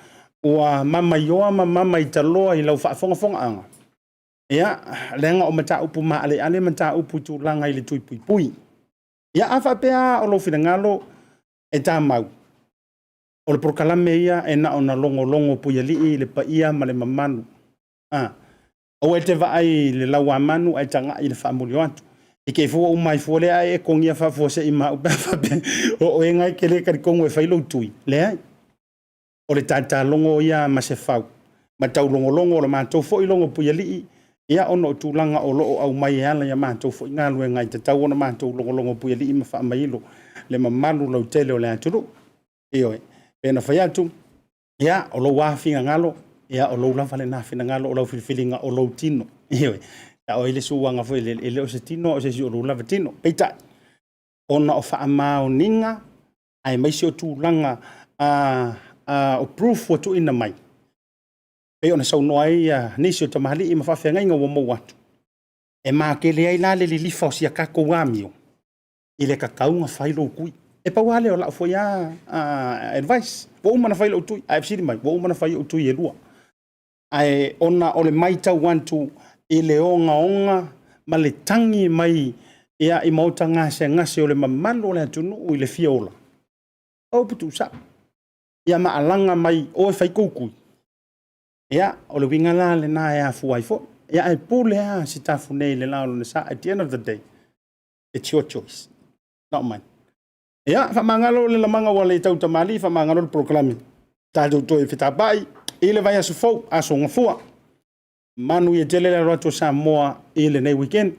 ua mama italoa i lau whaafonga anga. Ia, lenga o mata upu maale ale mata upu tu langa i le tui pui. Ia afa pea o lau finangalo e tā mau. O le prokalame ia e na ona longo pui ali i le pa ia ma le mamanu. O e te vaai le lau amanu ai tanga i le whaamulio atu. I ke fua umai fua le ai e kongia whafua se i mau befa pe. O e ngai ke le kari kongo e whailo tui. Le ai. O le tata longo ia ma se fau. Ma tau longo o le mātou fo i longo pui ali ia ono tūlanga o loo au mai ala ia mātou fo i ngā lue ngai te tau ona mātou longo pui ali ma wha mailo. Le mamalu lau tele o le aturu. Ioe. Pena whai atu. Ia o lo wafinga ngalo. Ia o lo lawhale na whina ngalo o lau whiwhilinga o lo tino. Ioe. Ia o ele suwanga fo ele o se tino o se si o lo lawa tino. Peita. Ona o wha amao ninga. Ai maisi o tūlanga o proof wa tu ina mai. Pe ona sau noa ia nisi o tamahali i mawhawhia ngai ngā wamo watu. E maa ke lea i lale li lifa o sia kako wamio. I le kakaunga whailo kui. E pa wale o la fo ia advice. Wa umana whailo tui. Ai fsiri mai. Wa umana whailo tui e lua. ai ona o le mai tau wantu i le onga ma le tangi mai ia i mauta ngase o le mamalu o le atunu i le fiola. O putu sa. Ia maalanga mai o e whaikukui. Ia o le winga la le na e afu aifo. Ia e pule a si tafu nei le lao le sa. At the end of the day, it's your choice, not mine. Ia, whamangalo le lamanga wa le tauta mali, whamangalo le proklami. Tātou toi whitapai, i le vai asu fau, aso ngafua. Manu i tele le roto Samoa i le nei weekend.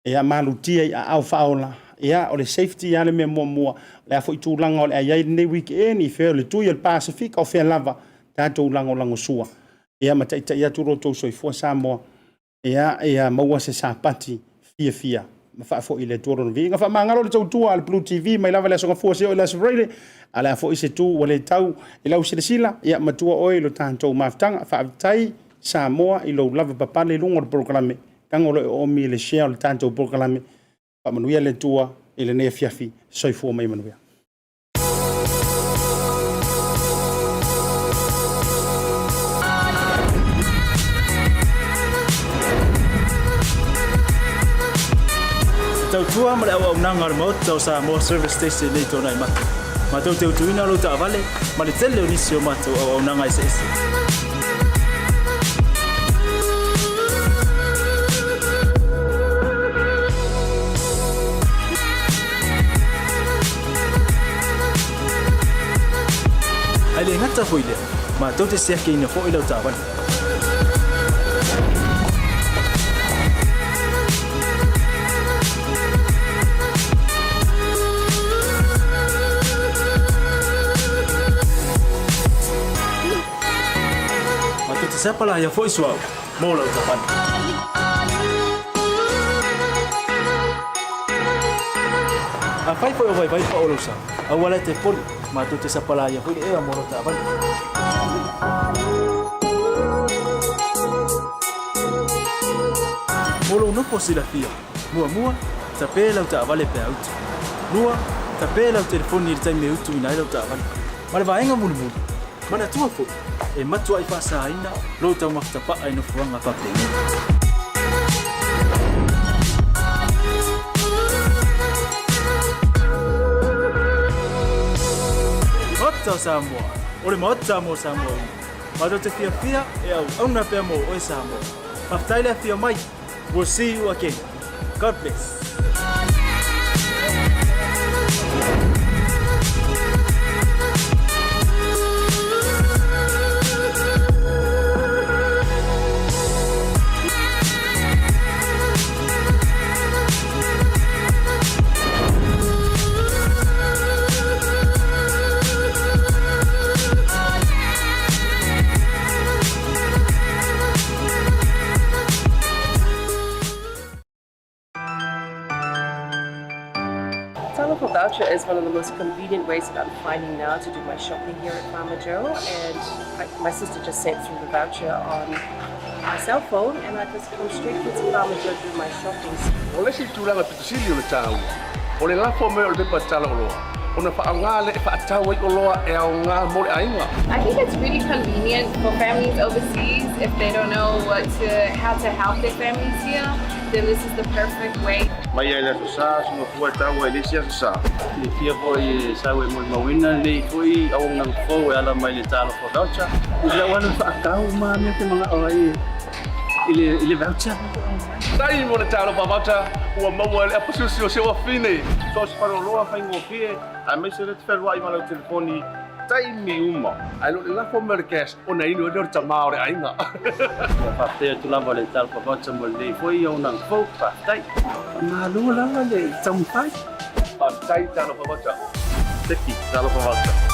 Ia malu tia i a au faola. Ia o le safety ia le mea mua. Le afo i tūlanga o le aiai nei weekend i feo le tui o le Pacific o fea lava. Tātou lango sua. Ia mataita ia tu roto soifua Samoa. Ia maua se sapati fia. Mafafo i le toro no vinga. Whamangalo le tautua al Blue TV. Mai lava le asonga fua seo i le asavrede. Ale afo i se tu wale tau i lau sila. Ia matua oi lo tātou maftanga. Whaavitai Samoa i lo lava papale lunga le programe. Kangolo e omi le share le tātou programe. Whamanuia le tua i le nea fiafi. Soifua mai manuia. Tau tua ma le au nanga le maut tau Samoa Service Station nei tōna i matu. Ma tau te utuina lo ta vale, ma le tele o nisi o matu au nanga i se ese. Ai le ngata hoi lea, ma tau te seake ina fo i lau ta vale. Siapa lah yang voice wow, mola ucapan. Apa itu yang vai pa olusa? Awalnya telepon, matu te siapa lah yang voice mola ucapan. Mola no posila fia, mua, tapela ucapan le peaut. Lua, tapela o telefone ni tai me utu ina le ucapan. Male vaenga mulu. Mana tua fo? E matua I whasa aina, lo tau maftapa ai no fuanga whapengi. Mata Samoa, ole mata mo Samoa. Mato te fia e au na pea mo o Samoa. Maftaile fia mai, we'll see you again. God bless. Voucher is one of the most convenient ways that I'm finding now to do my shopping here at Farmer Joe, and my sister just sent through the voucher on my cell phone, and I just come straight to Farmer Joe to do my shopping. Ole si tūlanga pitusili o le tāua. Ole lafo me o le pepa tala o loa. Ona whaangale e whaatau o loa e au ngā mo le ainga. I think it's really convenient for families overseas if they don't know how to help their families here. Then this is the perfect way. Mai ai le sa sunga fua tau e lisia sa. Le fia foi sawe mo mawina le foi au nang fo e ala mai le talo fo voucher. Ila wana whaakau ma me te mga oai ile voucher. Tai mo le talo fo voucher ua maua le apususi o se wa fine. So se paro loa whaingo fie a me se le te whelua I mana o telefoni tai mi uma. Ai lo le lafo merkes o na inu e lor tamao le ainga. Whaftea tu lava le talo fo voucher mo le foi au nang fo whaftai. Ma lua lava le tampai. Taitaifono, talo fo voucher. Teki, talo fo voucher.